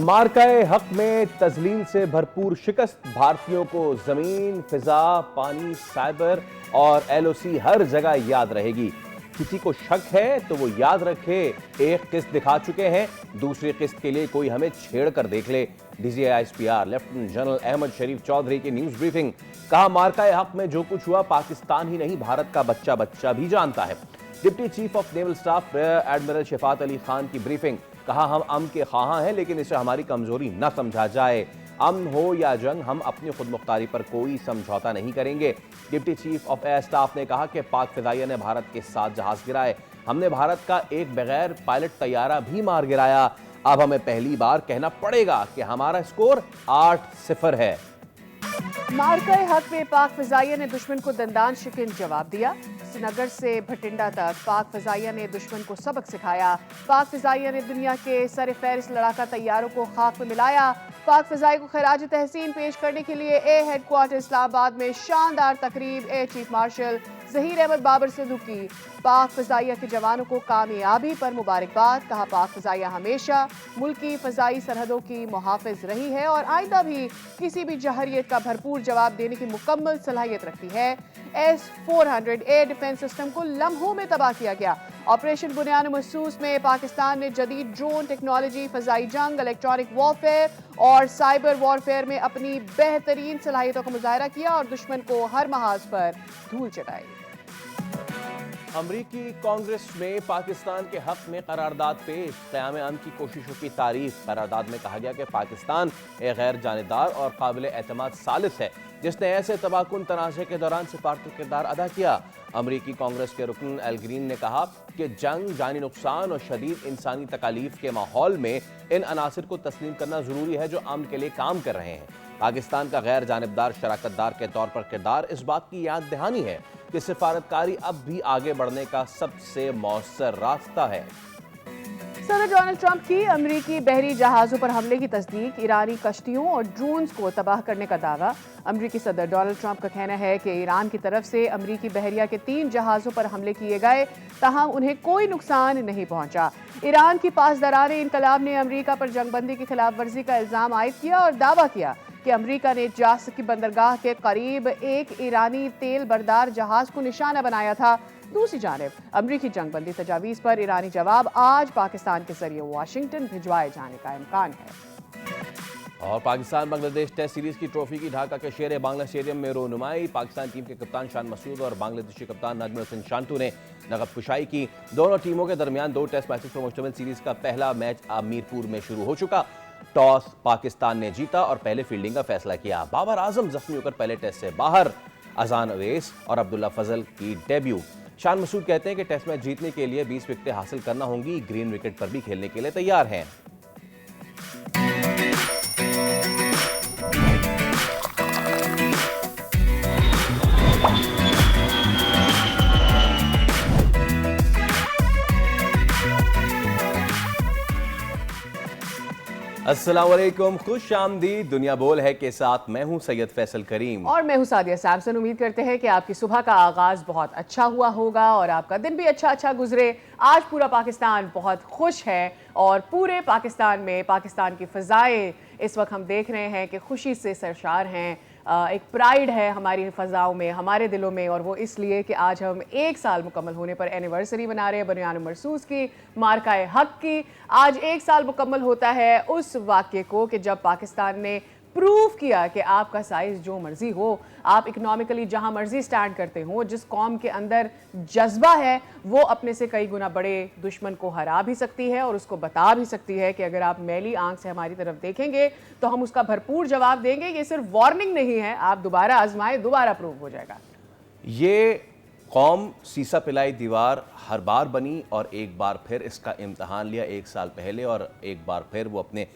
मार्काए हक में तजलील से भरपूर शिकस्त, भारतीयों को जमीन, फिजा, पानी, साइबर और एलओसी हर जगह याद रहेगी। किसी को शक है तो वो याद रखे, एक किस्त दिखा चुके हैं, दूसरी किस्त के लिए कोई हमें छेड़ कर देख ले। DG ISPR lieutenant general Ahmed Sharif Chaudhary की न्यूज ब्रीफिंग। कहा, मार्काए हक में जो कुछ हुआ पाकिस्तान ही नहीं भारत का बच्चा बच्चा भी जानता है। Deputy chief of naval staff admiral Shafat Ali Khan की ब्रीफिंग। कहा, हम अमन के ख्वाहां हैं लेकिन इसे हमारी कमजोरी न समझा जाए। अमन हो या जंग, हम अपनी खुद मुख्तारी पर कोई समझौता नहीं करेंगे। Deputy chief of air staff ने कहा कि पाक फिजाइया ने भारत के 7 जहाज गिराए, हमने भारत का एक बगैर पायलट तैयारा भी मार गिराया। अब हमें पहली बार कहना पड़ेगा कि हमारा स्कोर 8-0 है। मार्काए हक में पाक फिजाइया ने दुश्मन को दंदान शिकन जवाब दिया। श्रीनगर से भटिंडा तक पाक फिजाइया ने दुश्मन को सबक सिखाया। पाक फिजाइया ने दुनिया के सर फहरिस्त लड़ाका तैयारों को खाक में मिलाया। पाक फिजाई को खराज तहसीन पेश करने के लिए ए हेडक्वार्टर इस्लामाबाद में शानदार तकरीब air chief marshal Zaheer Ahmed Babar Sidhu की। पाक फिजाइया के जवानों को कामयाबी पर मुबारकबाद। कहा, पाक फिजाइया हमेशा मुल्क की फजाई सरहदों की मुहाफिज रही है और आइंदा भी किसी भी जहरियत का भरपूर जवाब देने की मुकम्मल सलाहियत रखती है। S-400 एयर डिफेंस सिस्टम को लम्हों में तबाह किया गया। ऑपरेशन बुनियाद महसूस में पाकिस्तान ने जदीद ड्रोन टेक्नोलॉजी, फजाई जंग, इलेक्ट्रॉनिक वॉरफेयर और साइबर वॉरफेयर में अपनी बेहतरीन सलाहियतों का मुजाहरा किया और दुश्मन को हर महाज पर धूल चटाई। अमरीकी कांग्रेस में पाकिस्तान के हक में करारदाद पेश, क़याम अमन की कोशिशों की तारीफ। करारदाद में कहा गया कि पाकिस्तान एक गैर जानिबदार और काबिल एतमाद सालिस है जिसने ऐसे तबाहकुन तनाज़े के दौरान सिफारती किरदार अदा किया। अमरीकी कांग्रेस के रुकन एल ग्रीन ने कहा कि जंग, जानी नुकसान और शदीद इंसानी तकालीफ के माहौल में इन अनासिर को तस्लीम करना जरूरी है जो अमन के लिए काम कर रहे हैं। पाकिस्तान का गैर जानिबदार शराकतदार के तौर पर किरदार इस बात की याद दहानी है कि सिफारतकारी अब भी आगे बढ़ने का सबसे मौसर रास्ता है। सदर डोनाल्ड ट्रंप की अमरीकी बहरी जहाजों पर हमले की तस्दीक, ईरानी कश्तियों और ड्रोन्स को तबाह करने का दावा। अमरीकी सदर डोनाल्ड ट्रंप का कहना है कि ईरान की तरफ से अमरीकी बहरिया के 3 जहाजों पर हमले किए गए, ताहम उन्हें कोई नुकसान नहीं पहुंचा। ईरान की पासदारान इनकलाब ने अमरीका पर जंगबंदी की खिलाफ वर्जी का इल्जाम आयद किया और दावा किया कि अमरीका ने जास की बंदरगाह के करीब एक ईरानी तेल बरदार जहाज को निशाना बनाया था। दूसरी जानिब अमरीकी जंगबंदी तजावीज़ पर ईरानी जवाब आज पाकिस्तान के जरिए वाशिंगटन भिजवाए जाने का इम्कान है। और पाकिस्तान बांग्लादेश टेस्ट सीरीज की ट्रॉफी की ढाका के शेर बांग्ला स्टेडियम में रोनुमाई। पाकिस्तान टीम के कप्तान शान मसूद और बांग्लादेशी कप्तान नजमुल हसन शांतू ने नगद कुशाई की। दोनों टीमों के दरमियान 2 टेस्ट मैचेस पर मुश्तमिल सीरीज का पहला मैच मीरपुर में शुरू हो चुका। टॉस पाकिस्तान ने जीता और पहले फील्डिंग का फैसला किया। बाबर आजम जख्मी होकर पहले टेस्ट से बाहर। अजान अवैस और अब्दुल्ला फजल की डेब्यू। शान मसूद कहते हैं कि टेस्ट मैच जीतने के लिए 20 विकेटें हासिल करना होंगी, ग्रीन विकेट पर भी खेलने के लिए तैयार हैं। अस्सलाम वालेकुम, खुश आमदीद। दुनिया बोल है के साथ मैं हूं सैयद फैसल करीम और मैं हूं सादिया सैमसन। उम्मीद करते हैं कि आपकी सुबह का आगाज बहुत अच्छा हुआ होगा और आपका दिन भी अच्छा गुजरे। आज पूरा पाकिस्तान बहुत खुश है और पूरे पाकिस्तान में पाकिस्तान की फ़ज़ाएँ इस वक्त हम देख रहे हैं कि खुशी से सरशार हैं। एक प्राइड है हमारी फ़ज़ाओं में, हमारे दिलों में, और वो इसलिए कि आज हम 1 साल मुकम्मल होने पर एनिवर्सरी मना रहे हैं बुनियाद महसूस की, मार्काए हक की। आज 1 साल मुकम्मल होता है उस वाक़ये को कि जब पाकिस्तान ने प्रूव किया कि आपका साइज़ जो मर्ज़ी हो, आप इकनॉमिकली जहाँ मर्ज़ी स्टैंड करते हो, जिस कौम के अंदर जज्बा है वो अपने से कई गुना बड़े दुश्मन को हरा भी सकती है और उसको बता भी सकती है कि अगर आप मैली आंख से हमारी तरफ देखेंगे तो हम उसका भरपूर जवाब देंगे। ये सिर्फ वार्निंग नहीं है, आप दोबारा आजमाएं, दोबारा प्रूव हो जाएगा। ये कौम सीसा पिलाई दीवार हर बार बनी और एक बार फिर इसका इम्तहान लिया 1 साल पहले और एक बार फिर वो अपने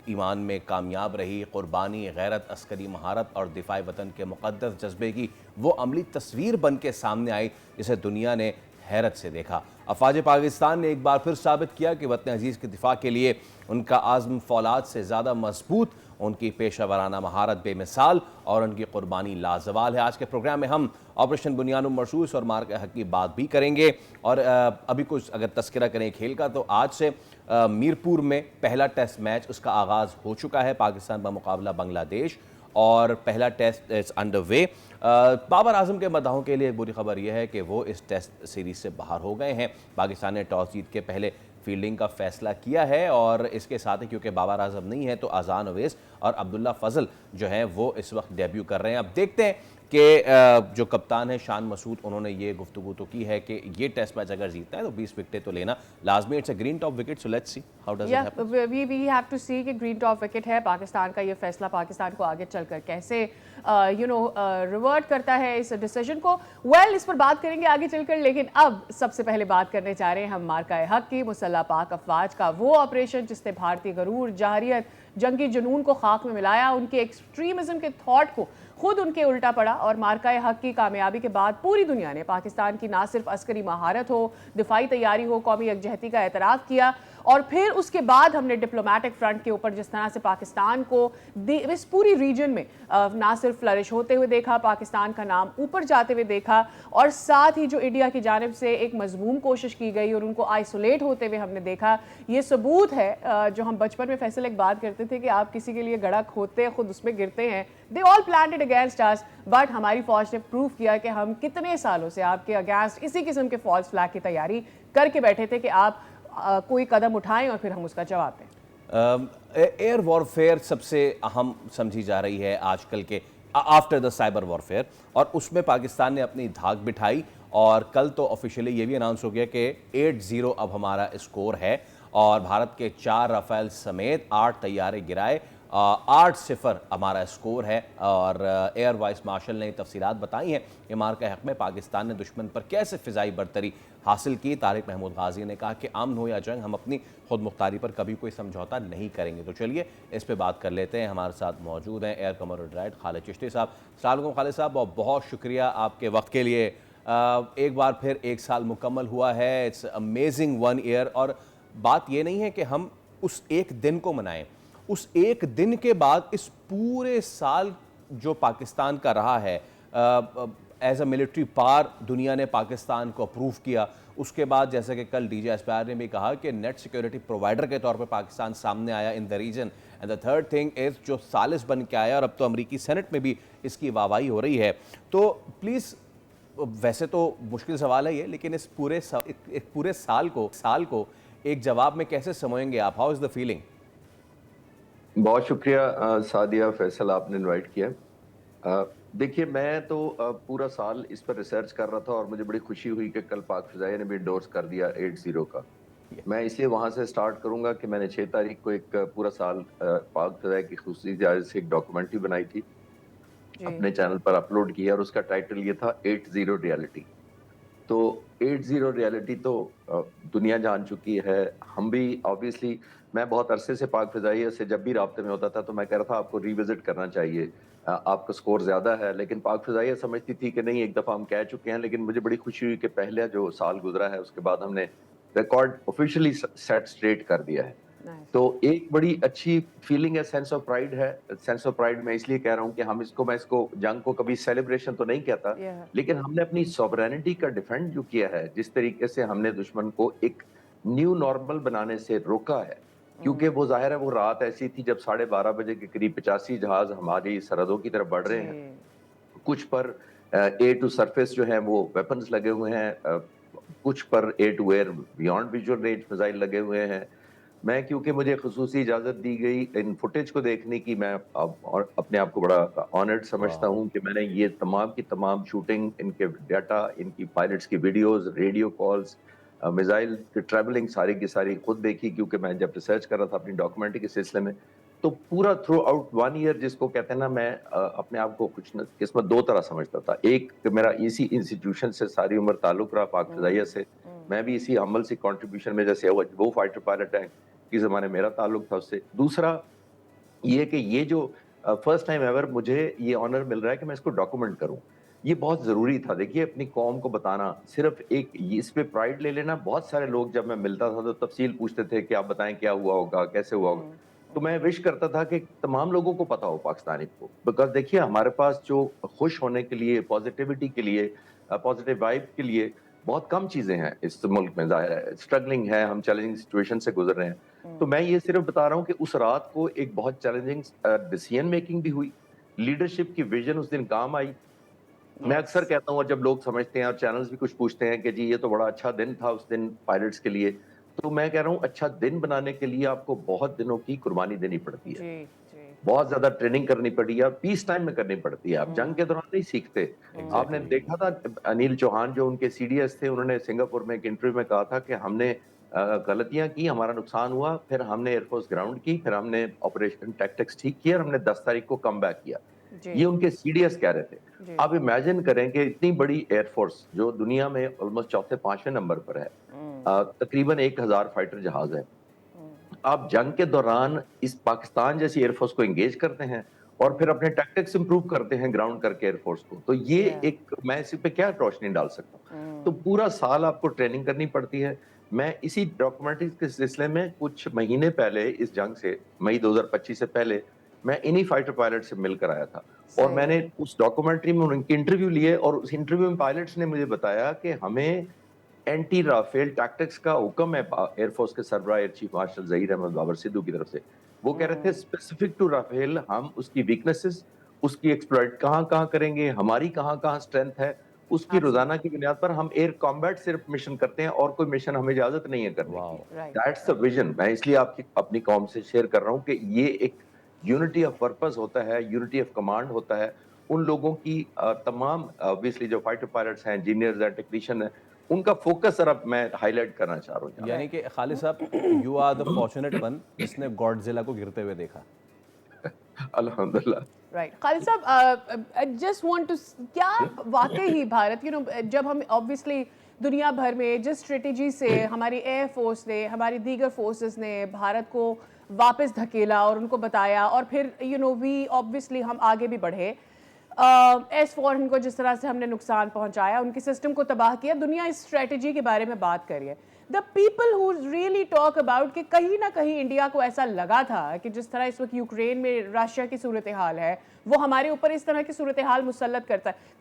ईमान में कामयाब रही। कुर्बानी, गैरत, अस्करी महारत और दिफाई वतन के मुक़द्दस जज्बे की वो अमली तस्वीर बन के सामने आई जिसे दुनिया ने हैरत से देखा। अफवाज पाकिस्तान ने एक बार फिर साबित किया कि वतन अजीज़ के दिफा के लिए उनका आज़म फौलाद से ज़्यादा मजबूत उनकी पेशा वराना महारत बेमिसाल और उनकी कुर्बानी लाजवाल है। आज के प्रोग्राम में हम ऑपरेशन बुनियानुल मरसूस और मार्का हक की बात भी करेंगे। और अभी कुछ अगर तस्करा करें खेल का, तो आज से मीरपुर में पहला टेस्ट मैच उसका आगाज़ हो चुका है। पाकिस्तान का मुकाबला बांग्लादेश और पहला test is under way. Babar Azam के मद्दाहों के लिए एक बुरी खबर यह है कि वो इस टेस्ट सीरीज से बाहर हो गए हैं। पाकिस्तान ने टॉस जीत के पहले फील्डिंग का फैसला किया है और इसके साथ ही क्योंकि बाबर आजम नहीं है तो अजान अवैस और अब्दुल्ला फजल जो है वो इस वक्त डेब्यू कर रहे हैं। अब देखते हैं कि जो कप्तान है शान मसूद, उन्होंने ये गुफ्तगू तो की है कि ये टेस्ट मैच अगर जीतना है तो 20 विकेटें तो लेना लाजमी। It's a green top wicket, so let's see how does it happen. We have to see कि ग्रीन टॉप विकेट है। पाकिस्तान का ये फैसला पाकिस्तान को आगे चलकर कैसे रिवर्ट करता है इस डिसीजन को, इस पर बात करेंगे आगे चलकर। लेकिन अब सबसे पहले बात करने जा रहे हैं हम मार्का हक की। मुसल्लह पाक अफवाज का वो ऑपरेशन जिसने भारतीय गरूर, जाहरियत, जंगी जुनून को खाक में मिलाया, उनके एक्सट्रीमिज्म के थॉट को खुद उनके उल्टा पड़ा। और मार्का हक की कामयाबी के बाद पूरी दुनिया ने पाकिस्तान की ना सिर्फ अस्करी महारत हो, दिफाई तैयारी हो, कौमी यकजहती का एतराफ़ किया। और फिर उसके बाद हमने डिप्लोमेटिक फ्रंट के ऊपर जिस तरह से पाकिस्तान को इस पूरी रीजन में ना सिर्फ फ्लरिश होते हुए देखा, पाकिस्तान का नाम ऊपर जाते हुए देखा, और साथ ही जो इंडिया की जानिब से एक मजमूम कोशिश की गई और उनको आइसोलेट होते हुए हमने देखा। ये सबूत है जो हम बचपन में फैसल एक बात करते थे कि आप किसी के लिए गड़ा खोदते हैं, खुद उसमें गिरते हैं। They all planned it against us, but हमारी फौज ने प्रूव किया कि हम कितने सालों से आपके अगेंस्ट इसी किस्म के फॉल्स फ्लैग की तैयारी करके बैठे थे कि आप कोई कदम उठाएं और फिर हम उसका जवाब दें। एयर वॉरफेयर सबसे अहम समझी जा रही है आजकल के आफ्टर द साइबर वॉरफेयर, और उसमें पाकिस्तान ने अपनी धाक बिठाई। और कल तो ऑफिशियली ये भी अनाउंस हो गया कि 8-0 अब हमारा स्कोर है और भारत के 4 राफेल समेत 8 तैयारे गिराए, 8-0 हमारा स्कोर है। और एयर वाइस मार्शल ने तफसीलात बताई हैं कि मार्का हक में पाकिस्तान ने दुश्मन पर कैसे फ़िज़ाई बरतरी हासिल की। तारिक महमूद गाजी ने कहा कि अमन हो या जंग, हम अपनी खुद मुख्तारी पर कभी कोई समझौता नहीं करेंगे। तो चलिए इस पर बात कर लेते हैं। हमारे साथ मौजूद हैं air commander retired Khalid Chishti साहब। अस्सलाम वालेकुम खालिद साहब, और बहुत शुक्रिया आपके वक्त के लिए। एक बार फिर 1 साल मुकम्मल हुआ है, इट्स अमेजिंग 1 ईयर। और बात ये नहीं है कि हम उस एक दिन को मनाएं, उस एक दिन के बाद इस पूरे साल जो पाकिस्तान का रहा है एज अ मिलिट्री पावर, दुनिया ने पाकिस्तान को अप्रूव किया। उसके बाद जैसे कि कल डीजे एस्पायर ने भी कहा कि नेट सिक्योरिटी प्रोवाइडर के तौर पे पाकिस्तान सामने आया in the region. And the third thing is जो सालिस बन के आया, और अब तो अमरीकी सेनेट में भी इसकी वाहवाही हो रही है। तो प्लीज़, वैसे तो मुश्किल सवाल है ये, लेकिन इस पूरे साल को एक जवाब में कैसे समझेंगे आप? How is the feeling? बहुत शुक्रिया सादिया, फैसल आपने इनवाइट किया। देखिए, मैं तो पूरा साल इस पर रिसर्च कर रहा था और मुझे बड़ी खुशी हुई कि कल पाक फ़िज़ाइया ने भी इंडोर्स कर दिया 8-0 का। मैं इसलिए वहाँ से स्टार्ट करूँगा कि मैंने 6 तारीख को एक पूरा साल पाक फ़िज़ाइया की खुसूसी इजाज़त से एक डॉक्यूमेंट्री बनाई थी, अपने चैनल पर अपलोड किया, और उसका टाइटल ये था 8-0 रियलिटी। तो 8-0 रियलिटी तो दुनिया जान चुकी है। हम भी ऑब्वियसली, मैं बहुत अरसे से पाक फ़िज़ाइया से जब भी राब्ते में होता था तो मैं कह रहा था आपको रिविजिट करना चाहिए, आपका स्कोर ज़्यादा है। लेकिन पाक फ़िज़ाइया समझती थी कि नहीं, एक दफ़ा हम कह चुके हैं। लेकिन मुझे बड़ी खुशी हुई कि पहले जो साल गुजरा है उसके बाद हमने रिकॉर्ड ऑफिशियली सेट स्ट्रेट कर दिया है। तो एक बड़ी अच्छी फीलिंग है, सेंस ऑफ प्राइड है। सेंस ऑफ प्राइड मैं इसलिए कह रहा हूँ कि मैं इसको जंग को कभी सेलिब्रेशन तो नहीं कहता, लेकिन हमने अपनी सॉवरेनिटी का डिफेंड जो किया है, जिस तरीके से हमने दुश्मन को एक न्यू नॉर्मल बनाने से रोका है। क्योंकि वो जाहिर है वो रात ऐसी थी जब 12:30 बजे के करीब 85 जहाज हमारी सरहदों की तरफ बढ़ रहे हैं। कुछ पर एयर टू सरफेस जो है वो वेपन्स लगे हुए हैं, कुछ पर air to air beyond visual range missile लगे हुए हैं। मैं, क्योंकि मुझे खुसूसी इजाज़त दी गई इन फुटेज को देखने की, मैं अब और अपने आप को बड़ा ऑनर्ड समझता हूँ कि मैंने ये तमाम की तमाम शूटिंग, इनके डाटा, इनकी पायलट्स की वीडियोज़, रेडियो कॉल्स, मिसाइल की ट्रैवलिंग सारी की सारी खुद देखी। क्योंकि मैं जब रिसर्च कर रहा था अपनी डॉक्यूमेंट्री के सिलसिले में, तो पूरा थ्रू आउट 1 ईयर, जिसको कहते हैं ना, मैं अपने आप को खुशकिस्मत 2 तरह समझता था। एक कि मेरा इसी इंस्टीट्यूशन से सारी उम्र ताल्लुक रहा, पाक फ़िज़ाइया से। मैं भी इसी अमल से कंट्रीब्यूशन में, जैसे वो फाइटर पायलट हैं कि ज़माने मेरा ताल्लुक था उससे। दूसरा ये कि ये जो फर्स्ट टाइम एवर मुझे ये ऑनर मिल रहा है कि मैं इसको डॉक्यूमेंट करूँ, ये बहुत ज़रूरी था। देखिए, अपनी कौम को बताना, सिर्फ़ एक इस पे प्राइड ले लेना। बहुत सारे लोग जब मैं मिलता था तो तफ़सील पूछते थे कि आप बताएँ क्या हुआ होगा, कैसे हुआ होगा। तो मैं विश करता था कि तमाम लोगों को पता हो पाकिस्तानी को, बिकॉज़ देखिए हमारे पास जो खुश होने के लिए, पॉजिटिविटी के लिए, पॉजिटिव वाइब के लिए बहुत कम चीज़ें हैं इस मुल्क में, ज़ाहिर है। स्ट्रगलिंग है, हम चैलेंजिंग सिचुएशन से गुज़र रहे हैं। तो मैं ये सिर्फ़ बता रहा हूँ कि उस रात को एक बहुत चैलेंजिंग डिसीजन मेकिंग भी हुई। लीडरशिप की विज़न उस दिन काम आई। मैं अक्सर कहता हूँ, और जब लोग समझते हैं और चैनल्स भी कुछ पूछते हैं कि जी ये तो बड़ा अच्छा दिन था उस दिन पायलट्स के लिए, तो मैं कह रहा हूँ अच्छा दिन बनाने के लिए आपको बहुत दिनों की कुर्बानी देनी पड़ती है। जी, जी। बहुत ज़्यादा ट्रेनिंग करनी पड़ी है और पीस टाइम में करनी पड़ती है। आप जंग के दौरान नहीं सीखते। आपने एग्जैक्टली। देखा था अनिल चौहान जो उनके सीडीएस थे, उन्होंने सिंगापुर में एक इंटरव्यू में कहा था कि हमने गलतियाँ की, हमारा नुकसान हुआ, फिर हमने एयरफोर्स ग्राउंड की, फिर हमने ऑपरेशन टैक्टिक्स ठीक किए और हमने 10 तारीख को कम बैक किया। जी, ये उनके सीडीएस कह रहे थे। जी। आप इमेजिन करें कि इतनी बड़ी एयरफोर्स जो दुनिया में ऑलमोस्ट चौथे 5वें नंबर पर है, तकरीबन 1000 फाइटर जहाज है। आप जंग के दौरान इस पाकिस्तान जैसी एयरफोर्स को एंगेज करते हैं और फिर अपने टैक्टिक्स इंप्रूव करते हैं ग्राउंड करके एयरफोर्स को। तो ये या एक, मैं इस पे क्या रोशनी डाल सकता हूँ? तो पूरा साल आपको ट्रेनिंग करनी पड़ती है। मैं इसी डॉक्यूमेंट्री के सिलसिले में कुछ महीने पहले इस जंग से, मई 2025 से पहले, मैं इन्हीं फाइटर पायलट से मिलकर आया था और सही है। मैंने उस डॉक्यूमेंट्री में उनके इंटरव्यू लिए और उस इंटरव्यू में पायलट्स ने मुझे बताया कि हमें एंटी राफेल टैक्टिक्स का हुक्म है एयरफोर्स के सरबराह air chief marshal Zaheer Ahmed Babar Sidhu की तरफ से। वो कह रहे थे स्पेसिफिक टू राफेल हम उसकी वीकनेसेस, उसकी एक्सप्लॉइट कहाँ-कहाँ करेंगे, हमारी कहाँ-कहाँ स्ट्रेंथ है, उसकी रोज़ाना एब्सोल्युटली। की बुनियाद पर हम एयर कॉम्बैट सिर्फ मिशन करते हैं और कोई मिशन हमें इजाज़त नहीं है करने की। वाह। Right, that's the right. Vision. मैं इसलिए आपकी अपनी कौम से शेयर कर रहा हूँ कि ये एक यूनिटी ऑफ पर्पस होता है, यूनिटी ऑफ कमांड होता है। उन लोगों की तमाम ऑब्वियसली जो फाइटर पायलट्स हैं, इंजीनियर्स हैं, टेक्नीशियन हैं, उनका फोकस ज़रा मैं हाइलाइट करना चाह रहा हूँ यहाँ यानी राइट। कि खालिद साहब, you are the fortunate one जिसने गॉडजिला को गिरते हुए देखा। पे। अल्हम्दुलिल्लाह। राइट खालिद साहब, आई जस्ट वांट टू, क्या वाकई ही भारत जब हम ऑब्वियसली दुनिया भर में जिस स्ट्रेटेजी से हमारी एयर फोर्स ने, हमारी दीगर फोर्सेस ने भारत को वापस धकेला और उनको बताया, और फिर वी ऑब्वियसली हम आगे भी बढ़े, S-400 को जिस तरह से हमने नुकसान पहुंचाया, उनके सिस्टम को तबाह किया, दुनिया इस स्ट्रेटजी के बारे में बात कर रही है। The people who really talk about कि कहीं ना कहीं इंडिया को ऐसा लगा था कि जिस तरह इस वक्त यूक्रेन में रशिया की सूरत हाल है, वो हमारे ऊपर इस तरह की सूरत हाल मुसल्लत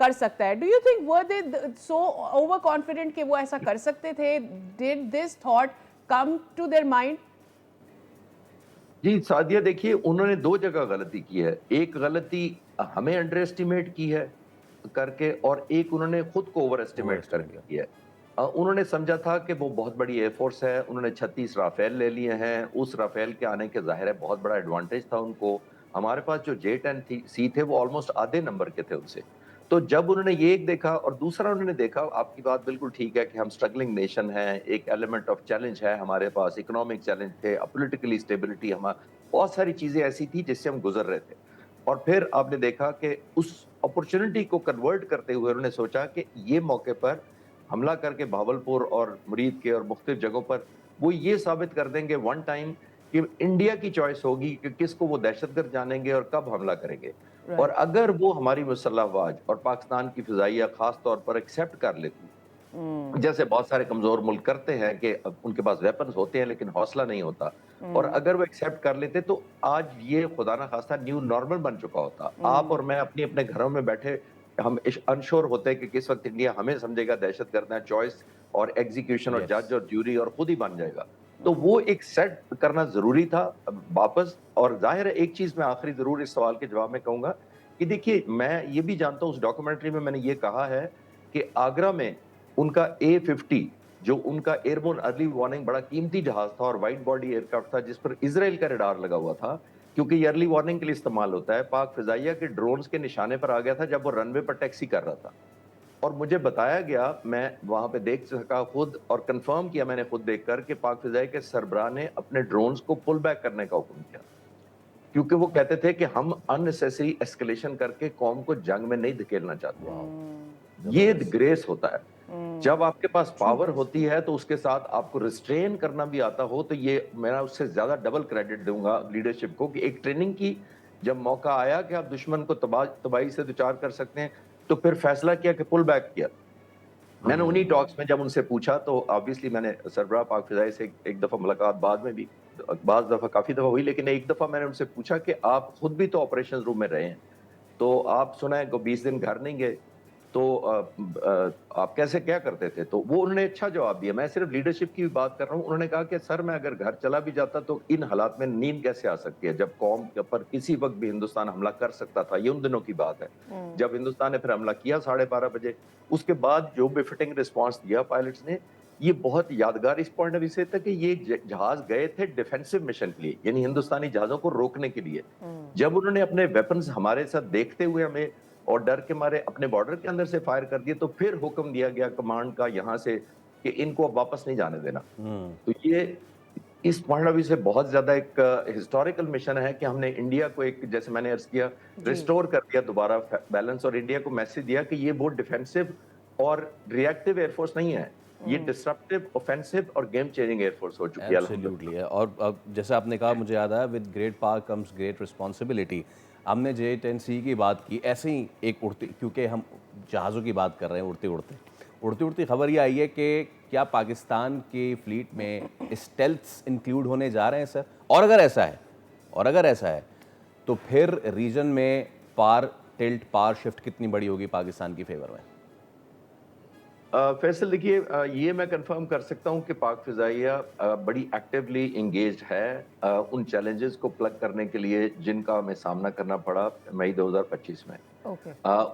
कर सकता है। Do you think were they so over confident कि वो ऐसा कर सकते थे? Did this thought come to their mind? जी, सादिया देखिए उन्होंने 2 जगह गलती की है। एक गलती हमें अंडर एस्टिमेट की है करके और एक उन्होंने खुद को ओवर ओवर एस्टिमेट एस्टिमेट करके का। की है। उन्होंने समझा था कि वो बहुत बड़ी एयरफोर्स है, उन्होंने 36 राफेल ले लिए हैं, उस राफेल के आने के ज़ाहिर है बहुत बड़ा एडवांटेज था उनको। हमारे पास जो J-10 थी सी थे वो ऑलमोस्ट आधे नंबर के थे उनसे। तो जब उन्होंने ये एक देखा और दूसरा उन्होंने देखा, आपकी बात बिल्कुल ठीक है कि हम स्ट्रगलिंग नेशन हैं, एक एलिमेंट ऑफ चैलेंज है हमारे पास, इकोनॉमिक चैलेंज थे, पॉलिटिकली स्टेबिलिटी, बहुत सारी चीज़ें ऐसी थी जिससे हम गुज़र रहे थे। और फिर आपने देखा कि उस अपॉर्च्युनिटी को कन्वर्ट करते हुए उन्होंने सोचा कि ये मौके पर हमला करके भावलपुर और मुरीद के और मुख्तलिफ जगहों पर वो ये साबित कर देंगे वन टाइम कि इंडिया की चॉइस होगी कि किसको वो दहशतगर्द जानेंगे और कब हमला करेंगे। और राइट। अगर वो हमारी मुसल्लह अफ़वाज और पाकिस्तान की फ़िज़ाइया ख़ास तौर पर एक्सेप्ट कर लेती, जैसे बहुत सारे कमज़ोर मुल्क करते हैं कि अब उनके पास वेपन्स होते हैं लेकिन हौसला नहीं होता, और अगर वो एक्सेप्ट कर लेते तो आज ये खुदा ना खास्ता न्यू नॉर्मल बन चुका होता। आप और मैं अपने-अपने घरों में बैठे हम अनश्योर होते हैं कि किस वक़्त इंडिया हमें समझेगा दहशतगर्द है, चॉइस और एग्जीक्यूशन और यस। जज और ज्यूरी और खुद ही बन जाएगा। तो वो एक सेट करना ज़रूरी था वापस। और ज़ाहिर है एक चीज़ मैं आखिरी ज़रूर इस सवाल के जवाब में कहूँगा कि देखिए मैं ये भी जानता हूँ, उस डॉक्यूमेंट्री में मैंने ये कहा है कि आगरा में उनका A-50 जो उनका एयरबोर्न अर्ली वार्निंग बड़ा कीमती जहाज था और वाइड बॉडी एयरक्राफ्ट था जिस पर इज़राइल का रडार लगा हुआ था, क्योंकि ये अर्ली वार्निंग के लिए इस्तेमाल होता है। पाक फ़िज़ाइया के ड्रोन्स के निशाने पर आ गया था जब वो रनवे पर टैक्सी कर रहा था। और मुझे बताया गया, मैं वहाँ पे देख सका खुद और कन्फर्म किया मैंने खुद देखकर कि पाक फ़िज़ाइया के सरबराह ने अपने ड्रोन्स को पुल बैक करने का हुक्म किया। क्योंकि वो कहते थे कि हम अननेसेसरी एस्केलेशन करके कौम को जंग में नहीं धकेलना चाहते। ये जबरदस्त। ग्रेस होता है। जब आपके पास ट्रू पावर ग्रेस। होती है तो उसके साथ आपको रिस्ट्रेन करना भी आता हो, तो ये मैं उससे ज़्यादा डबल क्रेडिट दूँगा लीडरशिप को कि एक ट्रेनिंग की, जब मौका आया कि आप दुश्मन को तबाही से दो-चार कर सकते हैं, तो फिर फैसला किया कि पुल बैक किया। मैंने उन्हीं टॉक्स में जब उनसे पूछा तो ऑब्वियसली मैंने सरबराह पाक फ़िज़ाई से एक दफ़ा मुलाकात बाद में भी बाज़ दफ़ा काफ़ी दफ़ा हुई, लेकिन एक दफ़ा मैंने उनसे पूछा कि आप खुद भी तो ऑपरेशन रूम में रहे हैं, तो आप सुना है कि 20 दिन घर नहीं गए, तो आप कैसे क्या करते थे? तो वो उन्होंने अच्छा जवाब दिया। मैं सिर्फ लीडरशिप की भी बात कर रहा हूँ। उन्होंने कहा कि सर, मैं अगर घर चला भी जाता तो इन हालात में नींद कैसे आ सकती है, जब कौम के ऊपर किसी वक़्त भी हिंदुस्तान हमला कर सकता था। ये उन दिनों की बात है। जब हिंदुस्तान ने फिर हमला किया 12:30 बजे, उसके बाद जो बेफिटिंग रिस्पॉन्स दिया पायलट्स ने, ये बहुत यादगार इस पॉइंट ऑफ व्यू से था कि ये जहाज गए थे डिफेंसिव मिशन के लिए, यानी हिंदुस्तानी जहाज़ों को रोकने के लिए। जब उन्होंने अपने वेपन्स हमारे साथ देखते हुए हमें और डर के मारे अपने बॉर्डर के अंदर से फायर कर दिए, तो फिर हुक्म दिया गया कमांड का यहाँ से कि इनको अब वापस नहीं जाने देना। तो ये इस पॉइंट ऑफ व्यू से बहुत ज्यादा एक हिस्टोरिकल मिशन है कि हमने इंडिया को एक, जैसे मैंने अर्ज किया, रिस्टोर कर दिया दोबारा बैलेंस, और इंडिया को मैसेज दिया कि ये वो डिफेंसिव और रिएक्टिव एयरफोर्स नहीं है, ये डिस्रप्टिव, ऑफेंसिव और गेम चेंजिंग एयरफोर्स हो चुकी है। एब्सोल्युटली है। और अब जैसे आपने कहा, मुझे याद आया, with great power comes great responsibility. हमने J-10C की बात की, ऐसे ही एक उड़ती, क्योंकि हम जहाज़ों की बात कर रहे हैं, उड़ते उड़ती खबर ये आई है कि क्या पाकिस्तान की फ्लीट में स्टेल्थ्स इंक्लूड होने जा रहे हैं सर? और अगर ऐसा है तो फिर रीजन में पावर शिफ्ट कितनी बड़ी होगी पाकिस्तान की फेवर में? फैसल, देखिए, ये मैं कंफर्म कर सकता हूं कि पाक फिजाइया बड़ी एक्टिवली इंगेज्ड है उन चैलेंजेस को प्लग करने के लिए जिनका हमें सामना करना पड़ा मई 2025 में।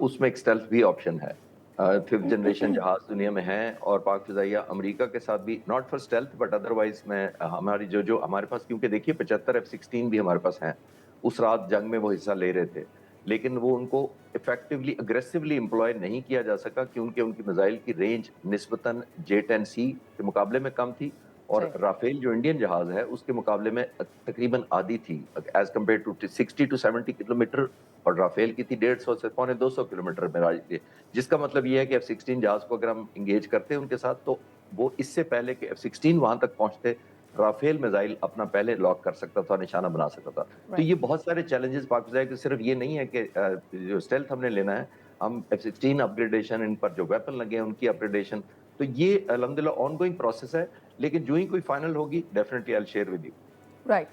उसमें एक स्टेल्थ भी ऑप्शन है। 5th जनरेशन जहाज दुनिया में हैं, और पाक फिजाइया अमेरिका के साथ भी, not for stealth but otherwise में, हमारी जो हमारे पास, क्योंकि देखिए 75 F-16 भी हमारे पास हैं, उस रात जंग में वो हिस्सा ले रहे थे, लेकिन वो उनको इफेक्टिवली अग्रेसिवली एम्प्लॉय नहीं किया जा सका क्योंकि उनकी मिसाइल की रेंज निस्बतन J-10C के मुकाबले में कम थी, और राफेल जो इंडियन जहाज है उसके मुकाबले में तकरीबन आधी थी, as compared to 60 to 70 kilometre, और राफेल की थी 150 से 250 किलोमीटर में, जिसका मतलब ये है कि F-16 जहाज को अगर हम इंगेज करते हैं उनके साथ, तो वो इससे पहले कि F-16 वहां तक पहुंचते, राफेल मिसाइल अपना पहले लॉक कर सकता था, निशाना बना सकता था। तो ये बहुत सारे चैलेंजेस पाकिस्तान के, सिर्फ ये नहीं है कि जो स्टेल्थ हमने लेना है, हम F-16 अपग्रेडेशन, इन पर जो वेपन लगे हैं उनकी अपग्रेडेशन, तो ये अल्हम्दुलिल्लाह ऑनगोइंग प्रोसेस है, लेकिन जो ही कोई फाइनल होगी definitely I will share with you. Right.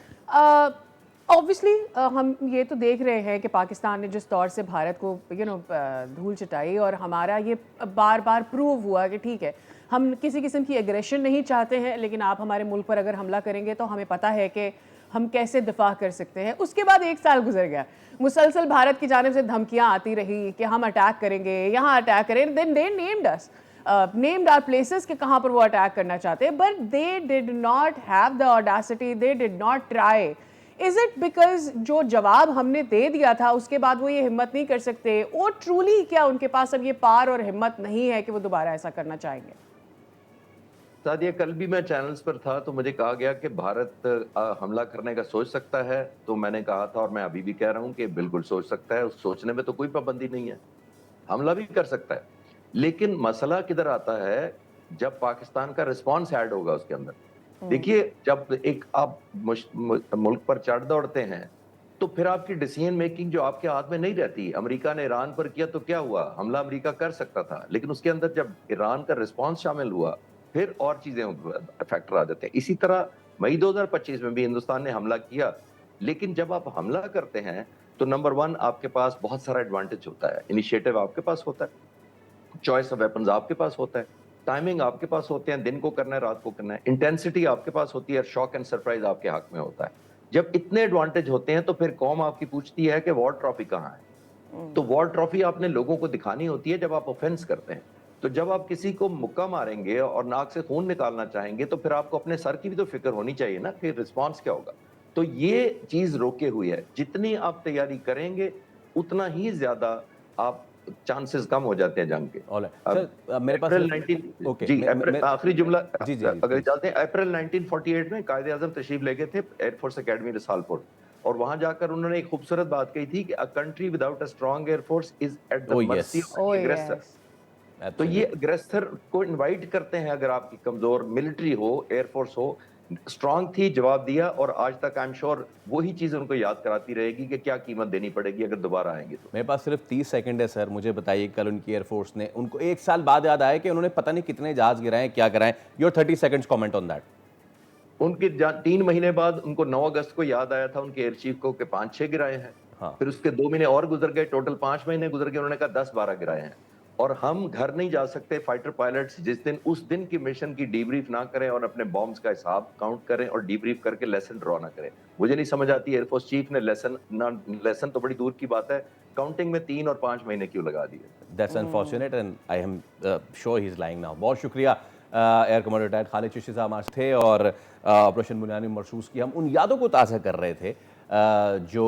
Obviously हम ये तो देख रहे हैं कि पाकिस्तान ने जिस तौर से भारत को धूल चटाई, और हमारा ये बार बार प्रूव हुआ कि ठीक है, हम किसी किस्म की एग्रेशन नहीं चाहते हैं, लेकिन आप हमारे मुल्क पर अगर हमला करेंगे तो हमें पता है कि हम कैसे दिफा कर सकते हैं। उसके बाद 1 साल गुजर गया, मुसलसल भारत की जानिब से धमकियाँ आती रही कि हम अटैक करेंगे, यहाँ अटैक करेंगे, then they named us, named our places कि कहाँ पर वो अटैक करना चाहते हैं, but they did not have the audacity, they did not try. Is it because जो जवाब हमने दे दिया था उसके बाद वो ये हिम्मत नहीं कर सकते, और ट्रूली क्या उनके पास अब ये पार और हिम्मत नहीं है कि वो दोबारा ऐसा करना चाहेंगे? सादिया, कल भी मैं चैनल्स पर था तो मुझे कहा गया कि भारत हमला करने का सोच सकता है, तो मैंने कहा था, और मैं अभी भी कह रहा हूं कि बिल्कुल सोच सकता है, उस सोचने में तो कोई पाबंदी नहीं है, हमला भी कर सकता है। लेकिन मसला किधर आता है, जब पाकिस्तान का रिस्पॉन्स ऐड होगा उसके अंदर। देखिए, जब एक आप मुल्क पर चढ़ दौड़ते हैं तो फिर आपकी डिसीजन मेकिंग जो आपके हाथ में नहीं रहती। अमेरिका ने ईरान पर किया तो क्या हुआ, हमला अमेरिका कर सकता था, लेकिन उसके अंदर जब ईरान का रिस्पॉन्स शामिल हुआ फिर और चीजें फैक्टर आ जाते हैं। इसी तरह मई 2025 में भी हिंदुस्तान ने हमला किया, लेकिन जब आप हमला करते हैं तो नंबर 1 आपके पास बहुत सारा एडवांटेज होता है, इनिशिएटिव आपके पास होता है, चॉइस ऑफ वेपन्स आपके पास होता है, टाइमिंग आपके पास होते हैं, दिन को करना है, रात को करना है, इंटेंसिटी आपके पास होती है, शॉक एंड सरप्राइज आपके हक में होता है। जब इतने एडवांटेज होते हैं तो फिर कौम आपकी पूछती है कि वॉर ट्रॉफी कहाँ है? तो वॉर ट्रॉफी आपने लोगों को दिखानी होती है जब आप ऑफेंस करते हैं। तो जब आप किसी को मुक्का मारेंगे और नाक से खून निकालना चाहेंगे तो फिर आपको अपने सर की भी तो फिक्र होनी चाहिए ना कि रिस्पॉन्स क्या होगा। तो ये चीज रोके हुई है, जितनी आप तैयारी करेंगे उतना ही ज्यादा आप चांसेस कम हो जाते हैं जंग के। सर, मेरे पास अप्रैल 19 ओके, जी, आखिरी जुमला अगर जी, चलते हैं, अप्रैल 1948 में कायदे आजम तशरीफ ले गए थे एयरफोर्स अकेडमी रसालपुर, और वहां जाकर उन्होंने एक खूबसूरत बात कही थी कि a country without a strong air force is at the mercy of aggressor. तो ये अग्रेसर को इनवाइट करते हैं, अगर आपकी कमजोर मिलिट्री हो, एयरफोर्स हो, स्ट्रांग थी, जवाब दिया, और आज तक आई एम श्योर वही चीज उनको याद कराती रहेगी कि क्या कीमत देनी पड़ेगी अगर दोबारा आएंगे तो। मेरे पास सिर्फ 30 सेकंड है सर, मुझे बताइए, कल उनकी एयरफोर्स ने, उनको 1 साल बाद याद आया कि उन्होंने पता नहीं कितने जहाज गिराए, क्या कराएं। Your 30 seconds comment on that. उनके 3 महीने बाद उनको 9 अगस्त को याद आया था उनके एयर चीफ को कि 5-6 गिराए हैं। हाँ। फिर उसके 2 महीने और गुजर गए, टोटल 5 महीने गुजर गए, उन्होंने कहा 10-12 गिराए हैं। और हम घर नहीं जा सकते फाइटर पायलट्स जिस दिन उस दिन की मिशन की डीब्रीफ ना करें और अपने बॉम्ब्स का हिसाब काउंट करें और डीब्रीफ करके लेसन ड्रॉ ना करें। मुझे नहीं समझ आती एयरफोर्स चीफ ने लेसन तो बड़ी दूर की बात है, काउंटिंग में 3 और 5 महीने क्यों लगा दिए। That's unfortunate and I am sure he is lying now. बहुत शुक्रिया air commander retired Khalid Chishti साहब हमारे थे और ऑपरेशन बुनियादी मरसूस की हम उन यादों को ताज़ा कर रहे थे जो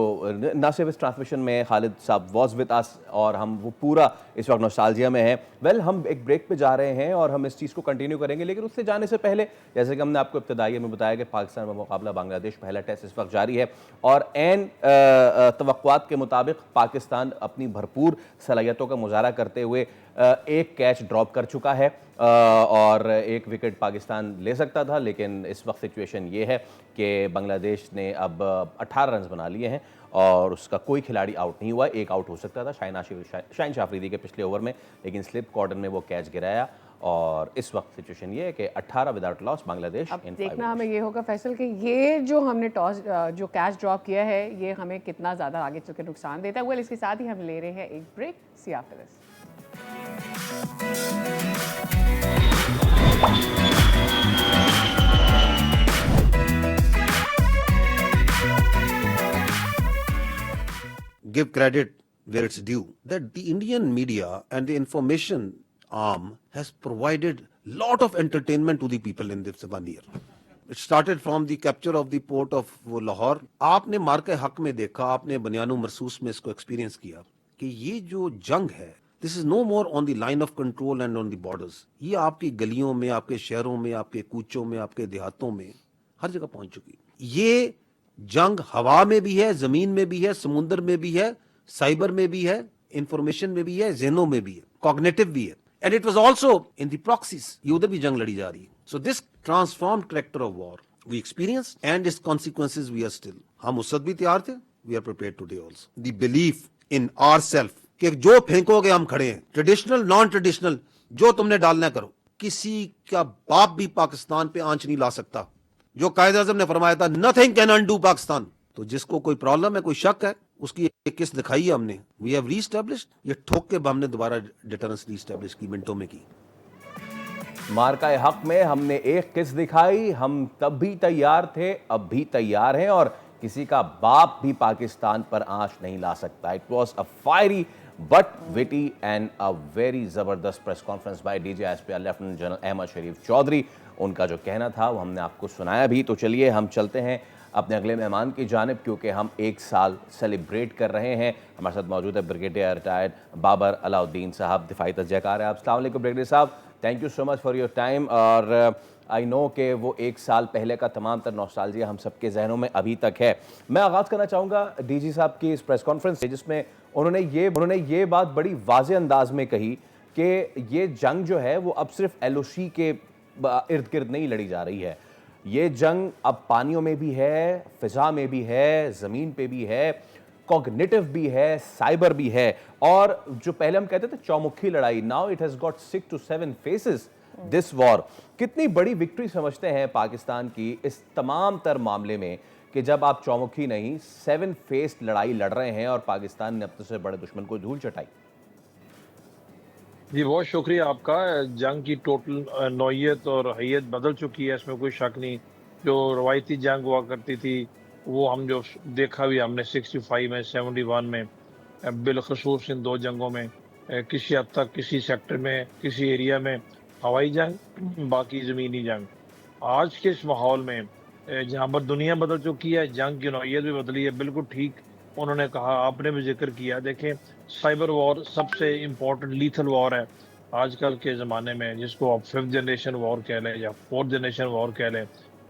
न सिर्फ इस ट्रांसमिशन में खालिद साहब वॉज विद अस और हम वो पूरा इस वक्त नॉस्टैल्जिया में हैं। वेल हम एक ब्रेक पे जा रहे हैं और हम इस चीज़ को कंटिन्यू करेंगे, लेकिन उससे जाने से पहले जैसे कि हमने आपको इब्तदाई में बताया कि पाकिस्तान में मुकाबला बांग्लादेश पहला टेस्ट इस वक्त जारी है और एन तवक्कुआत के मुताबिक पाकिस्तान अपनी भरपूर सलाहियतों का मुजाहरा करते हुए एक कैच ड्रॉप कर चुका है और एक विकेट पाकिस्तान ले सकता था, लेकिन इस वक्त सिचुएशन ये है कि बांग्लादेश ने अब 18 रन बना लिए हैं और उसका कोई खिलाड़ी आउट नहीं हुआ। एक आउट हो सकता था शाहीन शाह अफरीदी के पिछले ओवर में, लेकिन स्लिप कॉर्डर में वो कैच गिराया और इस वक्त सिचुएशन ये है कि 18 विदाउट लॉस बांग्लादेश। अब देखना हमें ये होगा फैसल कि ये जो हमने टॉस जो कैच ड्रॉप किया है ये हमें कितना ज़्यादा आगे चल के नुकसान देता है। वेल इसके साथ ही हम ले रहे हैं एक break. See after this. Give credit where it's due, that the Indian media and the information arm has provided lot of entertainment to the people in this 1 year. It started from the capture of the port of Lahore. आपने मार के हक में देखा, आपने बनियानो मरसूस में इसको experience किया कि ये जो जंग है, this is no more on the line of control and on the borders. ये आपकी गलियों में, आपके शहरों में, आपके कूचों में, आपके देहातों में हर जगह पहुंच चुकी। ये जंग हवा में भी है, जमीन में भी है, समुद्र में भी है, साइबर में भी है, इंफॉर्मेशन में भी है, जेनों में भी है, कॉग्निटिव भी है, and it was also in the proxies. ये उधर भी जंग लड़ी जा रही है। So this transformed character of war we experience and its consequences we are still. हम उस वक्त भी तैयार थे, we are prepared today also. The belief in ourselves कि जो फेंकोगे हम खड़े हैं, ट्रेडिशनल नॉन ट्रेडिशनल जो तुमने डालना करो। किसी का बाप भी पाकिस्तान पे आंच नहीं ला सकता। जो कायदे आज़म ने फरमाया था नथिंग कैन अनडू पाकिस्तान। तो जिसको कोई प्रॉब्लम है, कोई शक है, उसकी एक किस्त दिखाई है हमने। वी हैव रीस्टैब्लिश्ड, ये ठोक के हमने दोबारा डिटरेंस रीस्टैब्लिश की मिनटों में की। मार्का हक में हमने एक किस्त दिखाई, हम तब भी तैयार थे, अब भी तैयार हैं और किसी का बाप भी पाकिस्तान पर आंच नहीं ला सकता। It was a fiery but witty and a very जबरदस्त press conference by DGSP lieutenant general Ahmed Sharif Chaudhry. उनका जो कहना था वो हमने आपको सुनाया भी। तो चलिए हम चलते हैं अपने अगले मेहमान की जानिब, क्योंकि हम 1 साल सेलिब्रेट कर रहे हैं। हमारे साथ मौजूद है ब्रिगेडियर रिटायर्ड बाबर अलाउद्दीन साहब। दिफाई तजयकार है आप। अस्सलाम वालेकुम ब्रिगेडियर साहब, thank you so much for your time. और आई नो कि वो 1 साल पहले का तमाम तर नॉस्टैल्जिया हम सबके जहनों में अभी तक है। मैं आगाज़ करना चाहूँगा DG साहब की इस प्रेस कॉन्फ्रेंस से, जिसमें उन्होंने ये बात बड़ी वाज़े अंदाज में कही कि ये जंग जो है वो अब सिर्फ LOC के इर्द गिर्द नहीं लड़ी जा रही है। ये जंग अब पानियों में भी है, फिजा में भी है, ज़मीन पे भी है, कॉग्निटिव भी है, साइबर भी है। और जो पहले हम कहते थे चौमुखी लड़ाई, now it has got 6 to 7 faces this war. कितनी बड़ी विक्ट्री समझते हैं पाकिस्तान की इस तमाम तर मामले में कि जब आप चौमुखी नहीं 7 फेस लड़ाई लड़ रहे हैं और पाकिस्तान ने अपने से बड़े दुश्मन को धूल चटाई। जी बहुत शुक्रिया आपका। जंग की टोटल नौयत और हैयत बदल चुकी है, इसमें कोई शक नहीं। जो रवायती जंग हुआ करती थी वो हम जो देखा भी हमने 65 में, 71 में, बिलखसूस इन 2 जंगों में किसी हद तक किसी सेक्टर में, किसी एरिया में हवाई जंग, बाकी ज़मीनी जंग। आज के इस माहौल में जहाँ पर दुनिया बदल चुकी है, जंग की नौयत भी बदली है। बिल्कुल ठीक उन्होंने कहा, आपने भी जिक्र किया। देखें, साइबर वॉर सबसे इम्पोर्टेंट लीथल वॉर है आजकल के ज़माने में, जिसको आप 5th जनरेशन वॉर कह लें या 4th जनरेशन वॉर कह लें,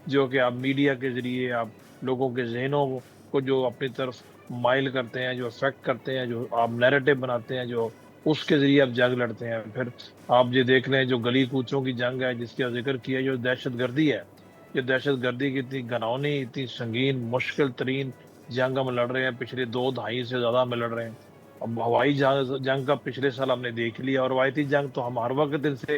जो कि आप मीडिया के ज़रिए आप लोगों के जहनों को जो अपनी तरफ माइल करते हैं, जो अफेक्ट करते हैं, जो आप नैरेटिव बनाते हैं, जो उसके ज़रिए आप जंग लड़ते हैं। फिर आप ये देख लें जो गली कूचों की जंग है जिसका जिक्र किया, जो दहशतगर्दी है, ये दहशतगर्दी की इतनी घनौनी, इतनी संगीन, मुश्किल तरीन जंग हम लड़ रहे हैं। पिछले 2 दहाई से ज़्यादा हम लड़ रहे हैं। अब हवाई जंग का पिछले साल हमने देख लिया और रवायती जंग तो हम हर वक्त इनसे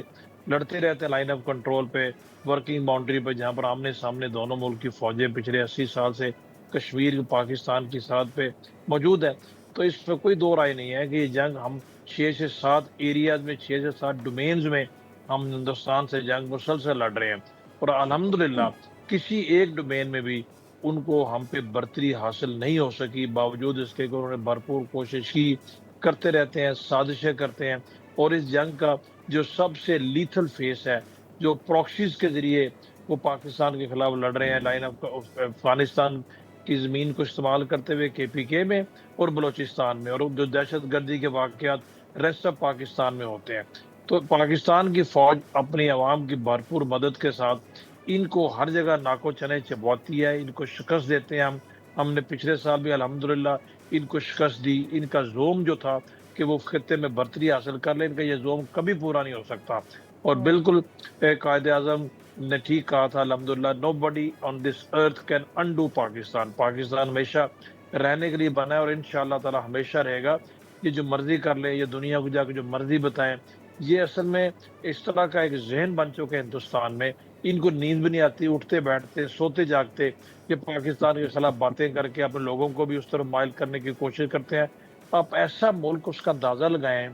लड़ते रहते हैं लाइन ऑफ कंट्रोल पे, वर्किंग बाउंड्री पे, जहाँ पर आमने सामने दोनों मुल्क की फौजें पिछले 80 साल से कश्मीर पाकिस्तान की सरहद पे मौजूद है। तो इस पर कोई दो राय नहीं है कि ये जंग हम 6 से 7 एरियाज में, 6 से 7 डोमेन्स में हम हिंदुस्तान से जंग मुसलसल लड़ रहे हैं, और अल्हम्दुलिल्लाह किसी एक डोमेन में भी उनको हम पे बर्तरी हासिल नहीं हो सकी, बावजूद इसके कि उन्होंने भरपूर कोशिश की, करते रहते हैं, साजिशें करते हैं। और इस जंग का जो सबसे लीथल फेस है, जो प्रॉक्सीज के जरिए वो पाकिस्तान के खिलाफ लड़ रहे हैं, लाइन ऑफ अफगानिस्तान की ज़मीन को इस्तेमाल करते हुए KPK में और बलूचिस्तान में, और जो दहशतगर्दी के वाक़यात रेस्ट ऑफ पाकिस्तान में होते हैं। तो पाकिस्तान की फ़ौज अपनी आवाम की भरपूर मदद के साथ इनको हर जगह नाको चने चबवाती है, इनको शिकस्त देते हैं हम। हमने पिछले साल भी अल्हम्दुलिल्लाह इनको शिकस्त दी। इनका ज़ोम जो था कि वो खित्ते में बर्तरी हासिल कर ले, इनका ये ज़ोम कभी पूरा नहीं हो सकता। और बिल्कुल कायदे-आज़म ने ठीक कहा था, अल्हम्दुलिल्लाह, nobody on this earth can undo Pakistan. Pakistan हमेशा रहने के लिए बना है और इंशाअल्लाह ताला हमेशा रहेगा। ये जो मर्ज़ी कर ले, ये दुनिया को जाके जो मर्ज़ी बताएँ, ये असल में इस तरह का एक ज़हन बन चुका है हिंदुस्तान में, इनको नींद भी नहीं आती, उठते बैठते, सोते जागते, ये पाकिस्तान के खिलाफ बातें करके अपने लोगों को भी उस तरफ माइल करने की कोशिश करते हैं। आप ऐसा मुल्क उसका अंदाज़ा लगाएँ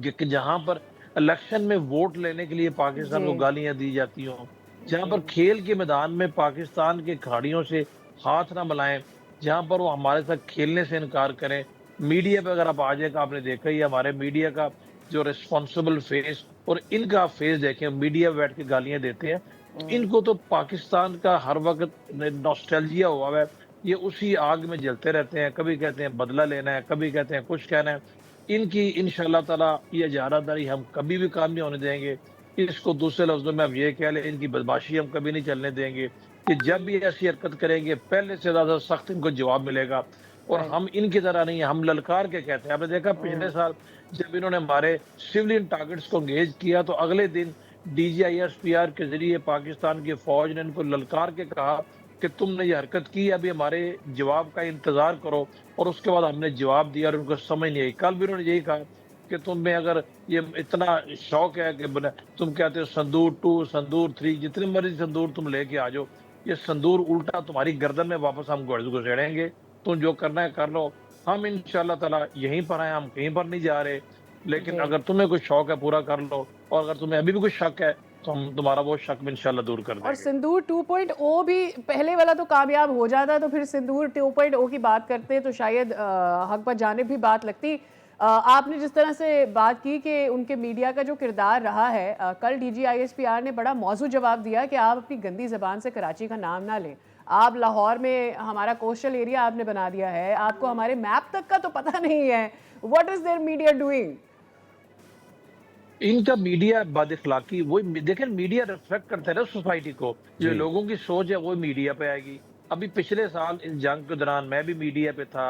कि जहाँ पर इलेक्शन में वोट लेने के लिए पाकिस्तान को जी। गालियाँ दी जाती हों, जहाँ पर खेल के मैदान में पाकिस्तान के खिलाड़ियों से हाथ ना मिलाएँ, जहाँ पर वो हमारे साथ खेलने से इनकार करें। मीडिया पे अगर आप आ जाएँ, आपने देखा ही है हमारे मीडिया का जो रिस्पॉन्सिबल फेस और इनका फेस देखें, मीडिया पे बैठ के गालियाँ देते हैं। तो इनको तो पाकिस्तान का हर वक़्त नॉस्टैल्जिया हुआ है। ये उसी आग में जलते रहते हैं, कभी कहते हैं बदला लेना है, कभी कहते हैं कुछ कहना है। इनकी इंशाअल्लाह ताला ये इजारादारी हम कभी भी काम नहीं होने देंगे। इसको दूसरे लफ्ज़ों में आप ये कह लें, इनकी बदमाशी हम कभी नहीं चलने देंगे कि जब भी ऐसी हरकत करेंगे, पहले से ज़्यादा सख्त इनको जवाब मिलेगा। और राइट। हम इनकी तरह नहीं है, हम ललकार के कहते हैं। आपने देखा पिछले साल जब इन्होंने हमारे सिविलियन टारगेट्स को एंगेज किया, तो अगले दिन DGISPR के ज़रिए पाकिस्तान की फ़ौज ने इनको ललकार के कहा कि तुमने ये हरकत की, अभी हमारे जवाब का इंतज़ार करो। और उसके बाद हमने जवाब दिया और उनको समझ नहीं आई। कल भी उन्होंने यही कहा कि तुम्हें अगर ये इतना शौक है कि तुम कहते हो संदूर 2, संदूर 3, जितने मर्जी संदूर तुम लेके आ जाओ, ये संदूर उल्टा तुम्हारी गर्दन में वापस हम घुसेड़ेंगे। तुम जो करना है कर लो। हम इंशाअल्लाह ताला यहीं पर हैं, हम कहीं पर नहीं जा रहे। लेकिन जी। अगर तुम्हें कुछ शौक है पूरा कर लो, और अगर तुम्हें अभी भी कुछ शक है तो हम तुम्हारा वो शक भी इंशाअल्लाह दूर कर और देंगे। सिंदूर 2.0 भी पहले वाला तो कामयाब हो जाता, तो फिर सिंदूर 2.0 की बात करते तो शायद हक पर जानिब भी बात लगती। आपने जिस तरह से बात की कि उनके मीडिया का जो किरदार रहा है, कल DGISPR ने बड़ा मौजू जवाब दिया कि आप अपनी गंदी ज़बान से कराची का नाम ना लें। आप लाहौर में हमारा कोस्टल एरिया आपने बना दिया है, आपको हमारे मैप तक का तो पता नहीं है। What is their media doing? इनका मीडिया बद-इखलाकी, वही देखें, मीडिया रिफ्लेक्ट करता है ना सोसाइटी को। जो जी। लोगों की सोच है वो मीडिया पे आएगी। अभी पिछले साल इस जंग के दौरान मैं भी मीडिया पे था।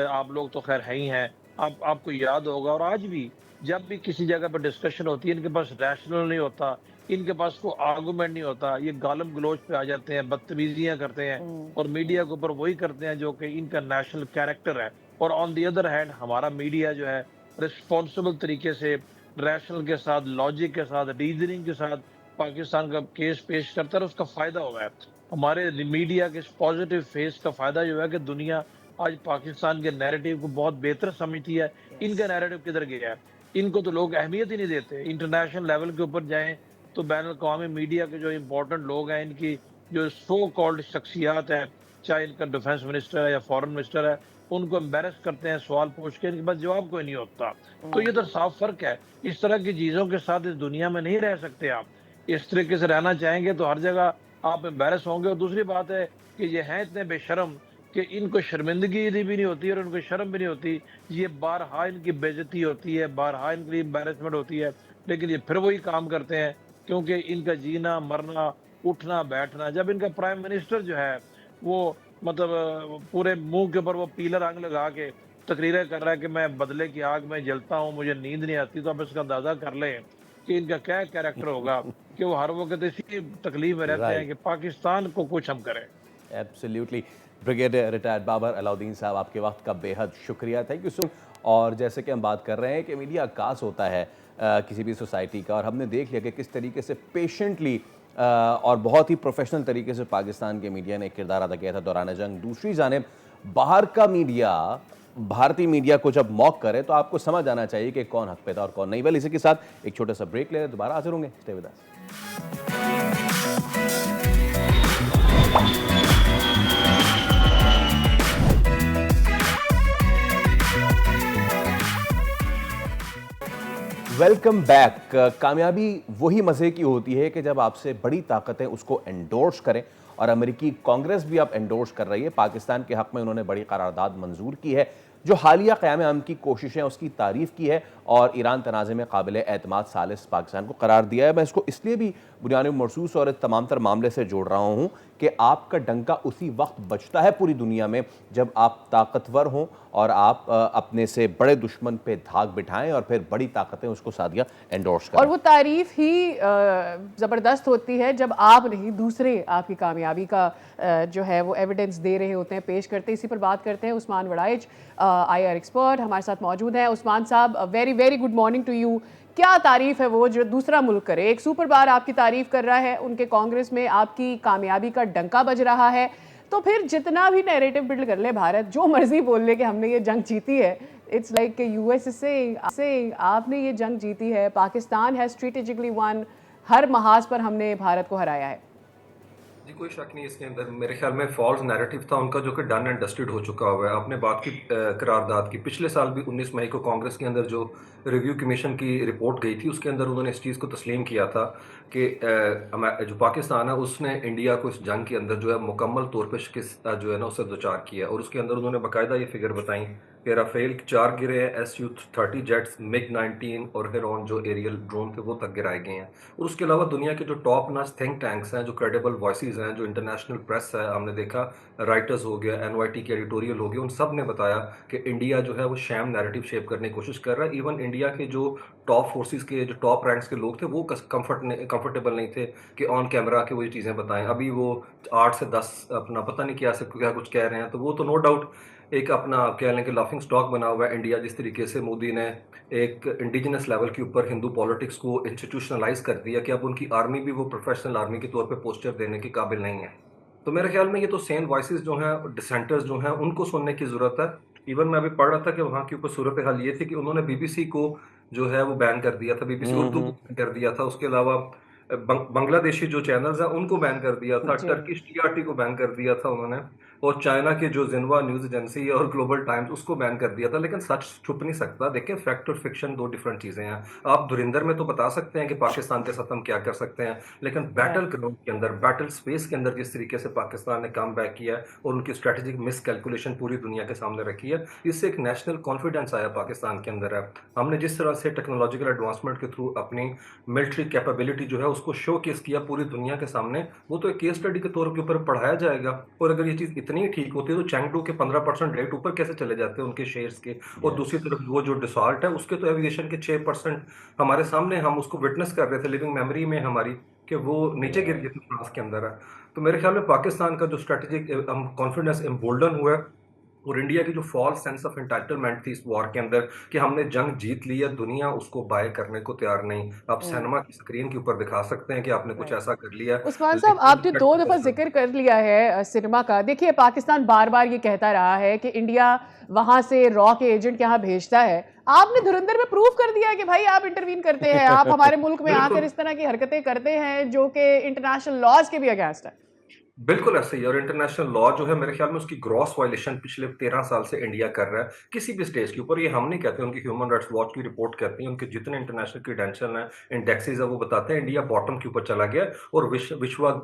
आप लोग तो खैर है ही हैं। आपको याद होगा, और आज भी जब भी किसी जगह पे डिस्कशन होती है, इनके पास रैशनल नहीं होता, इनके पास कोई आर्गुमेंट नहीं होता। ये गालम गलोच पे आ जाते हैं, बदतमीजियां करते हैं और मीडिया के ऊपर वही करते हैं जो कि इनका नेशनल कैरेक्टर है। और ऑन दी अदर हैंड हमारा मीडिया जो है रिस्पॉन्सिबल तरीके से, रैशनल के साथ, लॉजिक के साथ, रीजनिंग के साथ पाकिस्तान का केस पेश करता है, और उसका फायदा हुआ है। हमारे मीडिया के इस पॉजिटिव फेस का फायदा जो है कि दुनिया आज पाकिस्तान के नैरेटिव को बहुत बेहतर समझती है। इनका नैरेटिव किधर गया है? इनको तो लोग अहमियत ही नहीं देते। इंटरनेशनल लेवल के ऊपर जाएं तो बैन अवी मीडिया के जो इंपॉर्टेंट लोग हैं, इनकी जो सो कॉल्ड शख्सियात है, चाहे इनका डिफेंस मिनिस्टर है या फॉरेन मिनिस्टर है, उनको एम्बेरस करते हैं, सवाल पूछ के, इनके पास जवाब कोई नहीं होता। तो ये तो साफ फर्क है। इस तरह की चीजों के साथ इस दुनिया में नहीं रह सकते आप। इस तरीके से रहना चाहेंगे तो हर जगह आप एम्बेरस होंगे। और दूसरी बात है कि ये हैं इतने बेशर्म कि इनको शर्मिंदगी भी नहीं होती और इनको शर्म भी नहीं होती। ये बारहा इनकी बेइज्जती होती है, बारहा इनकी एम्बेरसमेंट होती है, लेकिन ये फिर वही काम करते हैं, क्योंकि इनका जीना मरना, उठना बैठना। जब इनका प्राइम मिनिस्टर जो है वो मतलब पूरे मुंह के ऊपर वो पीला रंग लगा के तकरीरें कर रहा है कि मैं बदले की आग में जलता हूँ, मुझे नींद नहीं आती, तो आप इसका अंदाजा कर लें कि इनका क्या कैरेक्टर होगा कि वो हर वक्त इसी तकलीफ में रहते हैं कि पाकिस्तान को कुछ हम करें। Absolutely. Brigadier retired Babar Alauddin साहब, आपके वक्त का बेहद शुक्रिया, थैंक यू सो मच। और जैसे कि हम बात कर रहे हैं कि मीडिया कास होता है, किसी भी सोसाइटी का, और हमने देख लिया कि किस तरीके से पेशेंटली और बहुत ही प्रोफेशनल तरीके से पाकिस्तान के मीडिया ने किरदार अदा किया था दौरान जंग। दूसरी जानिब बाहर का मीडिया, भारतीय मीडिया को जब मॉक करे तो आपको समझ आना चाहिए कि कौन हक पे था और कौन नहीं। वेल, इसी के साथ एक छोटा सा ब्रेक ले रहे, दोबारा हाजिर होंगे। Stay with us. Welcome back. कामयाबी वही मज़े की होती है कि जब आपसे बड़ी ताकतें उसको एंडोर्स करें, और अमेरिकी कांग्रेस भी अब एंडोर्स कर रही है। पाकिस्तान के हक में उन्होंने बड़ी करारदाद मंजूर की है, जो हालिया क़याम अमन की कोशिशें उसकी तारीफ़ की है, और ईरान तनाज़े में काबिल एतमाद सालिस पाकिस्तान को करार दिया है। मैं इसको इसलिए भी बुनियादी महसूस और तमाम तर मामले से जोड़ रहा हूँ कि आपका डंका उसी वक्त बजता है पूरी दुनिया में जब आप ताकतवर हों और आप अपने से बड़े दुश्मन पे धाक बिठाएं और फिर बड़ी ताकतें उसको सादिया एंडोर्स करें। और वो तारीफ ही ज़बरदस्त होती है जब आप नहीं, दूसरे आपकी कामयाबी का जो है वो एविडेंस दे रहे होते हैं, पेश करते हैं। इसी पर बात करते हैं। उस्मान वड़ाइच, IR एक्सपर्ट, हमारे साथ मौजूद हैं। उस्मान साहब, very very good morning to you. क्या तारीफ है वो जो दूसरा मुल्क करे? एक सुपर बार आपकी तारीफ कर रहा है, उनके कांग्रेस में आपकी कामयाबी का डंका बज रहा है, तो फिर जितना भी नैरेटिव बिल्ड कर ले भारत, जो मर्जी बोल ले कि हमने ये जंग जीती है, इट्स लाइक कि यूएस से आपने ये जंग जीती है, पाकिस्तान है स्ट्रेटेजिकली वन, हर महाज पर हमने भारत को हराया है। जी, कोई शक नहीं इसके अंदर। मेरे ख्याल में फॉल्स नैरेटिव था उनका जो कि डन एंड डस्टेड हो चुका हुआ है। आपने बात की करारदाद की, पिछले साल भी 19 मई को कांग्रेस के अंदर जो रिव्यू कमीशन की रिपोर्ट गई थी उसके अंदर उन्होंने इस चीज़ को तस्लीम किया था कि जो पाकिस्तान है उसने इंडिया को इस जंग के अंदर जो है मुकम्मल तौर पर शिकस्त जो है ना उससे दोचार किया। और उसके अंदर उन्होंने बाकायदा ये फिगर बताई कि राफेल 4 गिरे हैं, SU-30 जेट्स, MiG-19 और हेरॉन जो एरियल ड्रोन थे वो तक गिराए गए हैं। और उसके अलावा दुनिया के जो टॉप नॉच थिंक टैंक्स हैं, जो क्रेडिबल वॉइसेस हैं, जो इंटरनेशनल प्रेस है, हमने देखा राइटर्स हो गया, NYT के एडिटोरियल हो गया, उन सब ने बताया कि इंडिया जो है वो शैम नैरेटिव शेप करने की कोशिश कर रहा है। इवन इंडिया के जो टॉप फोर्सेस के जो टॉप रैंक्स के लोग थे वो कंफर्टेबल नहीं थे कि ऑन कैमरा के वो ये चीज़ें बताएं। अभी वो 8 से 10 अपना पता नहीं क्या कुछ कह रहे हैं, तो वो तो नो डाउट एक अपना कह लें कि लाफिंग स्टॉक बना हुआ है इंडिया। जिस तरीके से मोदी ने एक इंडिजिनस लेवल के ऊपर हिंदू पॉलिटिक्स को इंस्टीट्यूशनलाइज कर दिया कि अब उनकी आर्मी भी वो प्रोफेशनल आर्मी के तौर पे पोस्टर देने के काबिल नहीं है। तो मेरे ख्याल में ये तो सेम वॉइसेस जो हैं, डिसेंटर्स जो हैं, उनको सुनने की ज़रूरत है। इवन मैं अभी पढ़ रहा था कि वहाँ के ऊपर सूरत हाल ये थी कि उन्होंने BBC को जो है वो बैन कर दिया था, BBC उर्दू को बैन कर दिया था। उसके अलावा बांग्लादेशी जो चैनल्स हैं उनको बैन कर दिया था, टर्किश TRT को बैन कर दिया था उन्होंने, और चाइना के जो जिन्वा न्यूज़ एजेंसी है और ग्लोबल टाइम्स उसको बैन कर दिया था। लेकिन सच छुप नहीं सकता। देखिए, फैक्ट और फिक्शन दो डिफरेंट चीज़ें हैं। आप धुरिंदर में तो बता सकते हैं कि पाकिस्तान के साथ हम क्या कर सकते हैं, लेकिन बैटल ग्राउंड के अंदर, बैटल स्पेस के अंदर जिस तरीके से पाकिस्तान ने कम बैक किया है और उनकी स्ट्रेटेजिक मिस कैलकुलेशन पूरी दुनिया के सामने रखी है, इससे एक नेशनल कॉन्फिडेंस आया पाकिस्तान के अंदर है। हमने जिस तरह से टेक्नोलॉजिकल एडवांसमेंट के थ्रू अपनी मिलिट्री कैपेबिलिटी जो है उसको शो केस किया पूरी दुनिया के सामने, वो तो एक केस स्टडी के तौर के ऊपर पढ़ाया जाएगा। और अगर ये चीज़ इतनी ठीक होती है तो चैंगडू के 15% रेट ऊपर कैसे चले जाते हैं उनके शेयर्स के। और दूसरी तरफ वो जो डिसॉल्ट है उसके तो एविएशन के 6% हमारे सामने, हम उसको विटनेस कर रहे थे लिविंग मेमोरी में हमारी, कि वो नीचे गिर गए थे, फ्रांस के अंदर है। तो मेरे ख्याल में पाकिस्तान का जो स्ट्रेटेजिक कॉन्फिडेंस एम्बोल्डन हुआ है, और इंडिया की जो फॉल्स सेंस ऑफ एंटाइटलमेंट थी इस वॉर के अंदर कि हमने जंग जीत ली है, दुनिया उसको बाय करने को तैयार नहीं। आप सिनेमा की स्क्रीन के ऊपर दिखा सकते हैं कि आपने कुछ ऐसा कर लिया। उस्मान साहब, आपने 2 दफ़ा जिक्र कर लिया है सिनेमा का। देखिए, पाकिस्तान बार बार ये कहता रहा है कि इंडिया वहां से रॉ के एजेंट यहाँ भेजता है। आपने धुरंधर में प्रूव कर दिया कि भाई आप इंटरवीन करते हैं, आप हमारे मुल्क में आकर इस तरह की हरकतें करते हैं जो कि इंटरनेशनल लॉज के भी अगेंस्ट है। बिल्कुल ऐसे ही। और इंटरनेशनल लॉ जो है मेरे ख्याल में उसकी ग्रॉस वायलेशन पिछले 13 साल से इंडिया कर रहा है किसी भी स्टेज के ऊपर। ये हम नहीं कहते, उनकी ह्यूमन राइट्स वॉच की रिपोर्ट कहती है, उनके जितने इंटरनेशनल क्रीडेंशियल हैं, इंडेक्सेस है, वो बताते हैं इंडिया बॉटम के ऊपर चला गया। और विश्व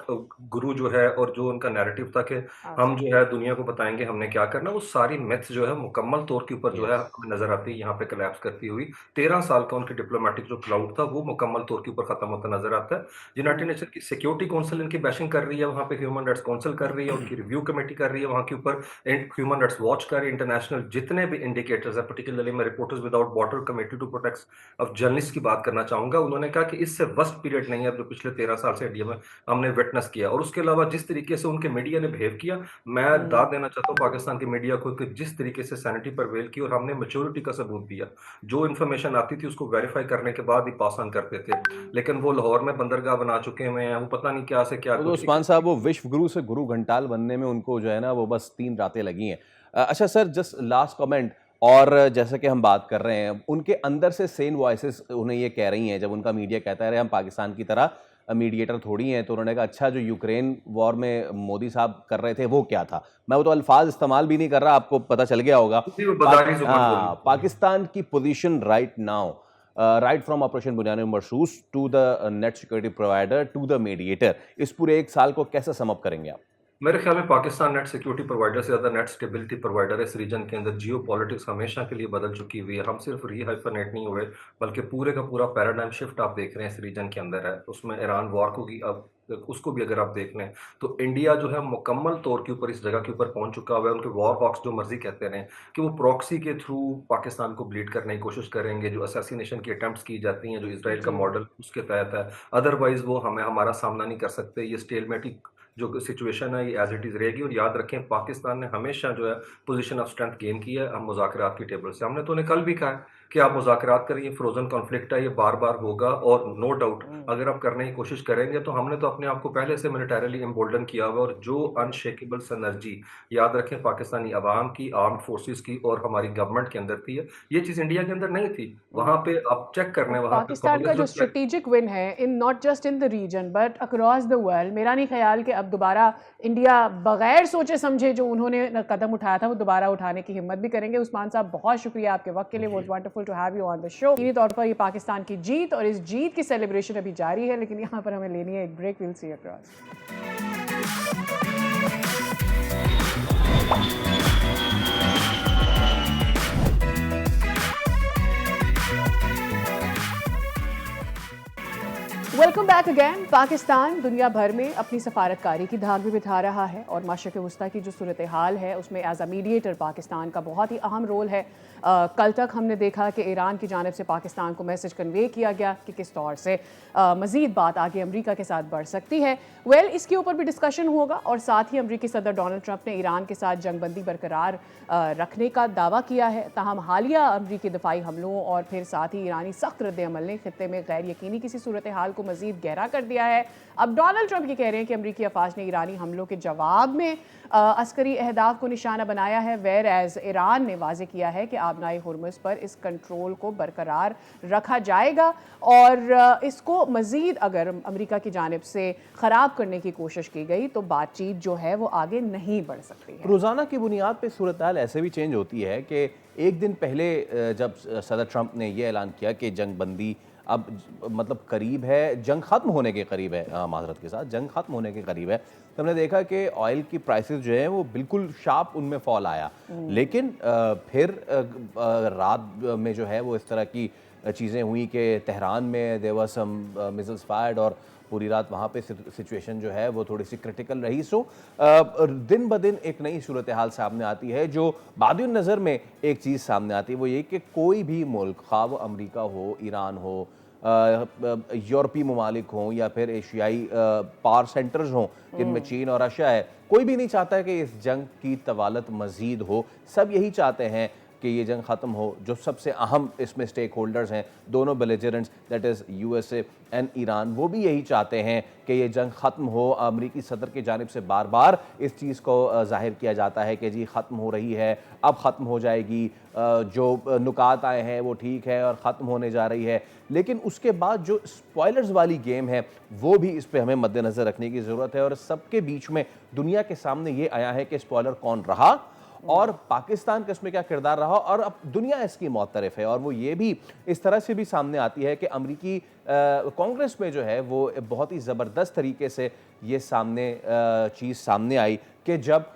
गुरु जो है और जो उनका नैरेटिव था कि हम जो है दुनिया को बताएंगे हमने क्या करना, वो सारी मिथ्स जो है मुकम्मल तौर के ऊपर जो है नजर आती है यहाँ पे कोलैप्स करती हुई। 13 साल का उनकी डिप्लोमेटिक जो क्लाउड था वो मुकम्मल तौर के ऊपर खत्म होता नजर आता है। यूनाइटेड नेशन की सिक्योरिटी काउंसिल इनकी बैशिंग कर रही है वहाँ पे ह्यूमन ह्यूमन राइट्स काउंसिल कर रही है, उनकी रिव्यू कमेटी कर रही है, वहाँ के ऊपर ह्यूमन राइट्स वॉच कर रही है, इंटरनेशनल जितने भी इंडिकेटर्स है, पर्टिकुलरली मैं reporters without border committee to protect of journalist की बात करना चाहूंगा। उन्होंने कहा कि इससे वर्स्ट पीरियड नहीं है जो पिछले 13 साल से इंडिया में हमने विटनेस किया। और उसके अलावा जिस तरीके से उनके मीडिया ने बिहेव किया, मैं दाद देना चाहता हूँ पाकिस्तान के मीडिया को कि जिस तरीके से सैनिटी परवेल की और हमने मैच्योरिटी का सबूत दिया। जो इन्फॉर्मेशन आती थी उसको वेरीफाई करने के बाद ही पास ऑन करते थे, लेकिन वो लाहौर में बंदरगाह बना चुके हुए हैं, वो पता नहीं क्या से क्या तो कुछ। उस्मान साहब, वो विश्व गुरु से गुरु घंटाल बनने में उनको जो है ना वो बस 3 रातें लगी हैं। अच्छा सर, जस्ट लास्ट कमेंट, और जैसे कि हम बात कर रहे हैं, उनके अंदर से सेन वॉइसेस उन्हें ये कह रही हैं, जब उनका मीडिया कहता है अरे हम पाकिस्तान की तरह मीडिएटर थोड़ी हैं, तो उन्होंने कहा अच्छा जो यूक्रेन वॉर में मोदी साहब कर रहे थे वो क्या था। मैं वो तो अल्फाज इस्तेमाल भी नहीं कर रहा, आपको पता चल गया होगा। वो बदारी जुबान बोली। पाकिस्तान की position right now, right from operation बुनियादी मरसूस to the net security provider to the mediator, इस पूरे 1 साल को कैसे सम अप करेंगे आप? मेरे ख्याल में पाकिस्तान नेट सिक्योरिटी प्रोवाइडर से ज़्यादा नेट स्टेबिलिटी प्रोवाइडर है इस रीजन के अंदर। जियो पॉलिटिक्स हमेशा के लिए बदल चुकी हुई है। हम सिर्फ रीहाइफनेट नहीं हुए, बल्कि पूरे का पूरा पैराडाइम शिफ्ट आप देख रहे हैं इस रीजन के अंदर है। उसमें ईरान वॉर को भी अब उसको भी अगर आप देख लें तो इंडिया जो है मुकम्मल तौर के ऊपर इस जगह के ऊपर पहुंच चुका हुआ है। उनके वॉर हॉक्स जो मर्जी कहते रहे कि वो प्रॉक्सी के थ्रू पाकिस्तान को ब्लीड करने की कोशिश करेंगे, जो असैसिनेशन की अटेम्प्ट्स की जाती हैं, जो इसराइल का मॉडल उसके तहत है, अदरवाइज वो हमें हमारा सामना नहीं कर सकते। ये स्टेलमेट जो सिचुएशन है ये एज इट इज़ रहेगी। और याद रखें पाकिस्तान ने हमेशा जो है पोजीशन ऑफ स्ट्रेंथ गेन की है। हम मुज़ाकरात की टेबल से, हमने तो उन्हें कल भी कहा है कि आप मुज़ाकरात करिए, फ्रोजन कॉन्फ्लिक्ट है, ये बार बार होगा और नो डाउट अगर आप करने की कोशिश करेंगे तो हमने तो अपने आप को पहले से मिलिटरीली एम्बोल्डन किया हुआ। और जो अनशेकेबल सिनर्जी याद रखें पाकिस्तानी अवाम की, आर्म फोर्सेस की और हमारी गवर्नमेंट के अंदर थी, ये चीज़ इंडिया के अंदर नहीं थी। वहाँ पे आप चेक करने वहाँ पे पाकिस्तान का जो स्ट्रेटेजिक विन है in not just in the region but across the world, मेरा नहीं ख्याल कि अब दोबारा इंडिया बगैर सोचे समझे जो उन्होंने कदम उठाया था वो दोबारा उठाने की हिम्मत भी करेंगे। उस्मान साहब, बहुत शुक्रिया आपके वक्त के लिए, was wonderful to have you on the show. यकीनी तौर पर ये पाकिस्तान की जीत और इस जीत की सेलिब्रेशन अभी जारी है, लेकिन यहाँ पर हमें लेनी है एक break. Will see across. Welcome back again. Pakistan दुनिया भर में अपनी सफारतकारी की धाक भी बिठा रहा है और मशरक़ वस्ता की जो सूरत हाल है उसमें एज अ मीडिएटर पाकिस्तान का बहुत ही अहम रोल है। कल तक हमने देखा कि ईरान की जानिब से पाकिस्तान को मैसेज कन्वे किया गया कि किस तौर से मज़ीद बात आगे अमरीका के साथ बढ़ सकती है। इसके ऊपर भी डिस्कशन होगा और साथ ही अमरीकी सदर डोनाल्ड ट्रंप ने ईरान के साथ जंगबंदी बरकरार रखने का दावा किया है। ताहम हालिया अमरीकी दफाई हमलों और फिर साथ ही ईरानी सख्त रद्द-ए-अमल ने खित्ते में गैर यकीनी किसी सूरत हाल को मजीद गहरा कर दिया है। अब डोनाल्ड ट्रंप ये कह रहे हैं कि अमरीकी अफवाज ने ईरानी हमलों के जवाब में अस्करी अहदाफ को निशाना बनाया है। वेर एज ईरान ने वाजे किया है कि आबनाई हुर्मुज़ पर इस कंट्रोल को बरकरार रखा जाएगा और इसको मजीद अगर अमरीका की जानिब से ख़राब करने की कोशिश की गई तो बातचीत जो है वो आगे नहीं बढ़ सकती है। रोज़ाना की बुनियाद पर सूरत हाल ऐसे भी चेंज होती है कि एक दिन पहले जब सदर ट्रंप ने यह ऐलान किया कि जंगबंदी अब मतलब करीब है, जंग ख़त्म होने के करीब है, माजरत के साथ जंग ख़त्म होने के करीब है, तो हमने देखा कि ऑयल की प्राइसेस जो है वो बिल्कुल शार्प उनमें फॉल आया। लेकिन फिर रात में जो है वो इस तरह की चीज़ें हुई कि तेहरान में there were some missiles fired और पूरी रात वहाँ पे सिचुएशन जो है वो थोड़ी सी क्रिटिकल रही। सो दिन ब दिन एक नई सूरत हाल सामने आती है। जो बादिन नज़र में एक चीज़ सामने आती है वो ये कि कोई भी मुल्क, खा वो अमरीका हो, ईरान हो, यूरोपीय ममालिक हों या फिर एशियाई पावर सेंटर्स हों जिनमें चीन और रशिया है, कोई भी नहीं चाहता है कि इस जंग की तवालत मज़ीद हो। सब यही चाहते हैं कि ये जंग ख़त्म हो। जो सबसे अहम इसमें स्टेक होल्डर्स हैं, दोनों belligerents that is USA and Iran, वो भी यही चाहते हैं कि ये जंग ख़त्म हो। अमरीकी सदर की जानिब से बार बार इस चीज़ को ज़ाहिर किया जाता है कि जी ख़त्म हो रही है, अब ख़त्म हो जाएगी, जो नुकात आए हैं वो ठीक है और ख़त्म होने जा रही है। लेकिन उसके बाद जो स्पॉयलर्स वाली गेम है वो भी इस पर हमें मद्देनज़र रखने की ज़रूरत है। और सबके बीच में दुनिया के सामने ये आया है कि स्पॉयलर कौन रहा और पाकिस्तान का इसमें क्या किरदार रहा, और अब दुनिया इसकी मौतरफ है, और वो ये भी इस तरह से भी सामने आती है कि अमरीकी कांग्रेस में जो है वो बहुत ही ज़बरदस्त तरीके से ये चीज़ सामने आई कि जब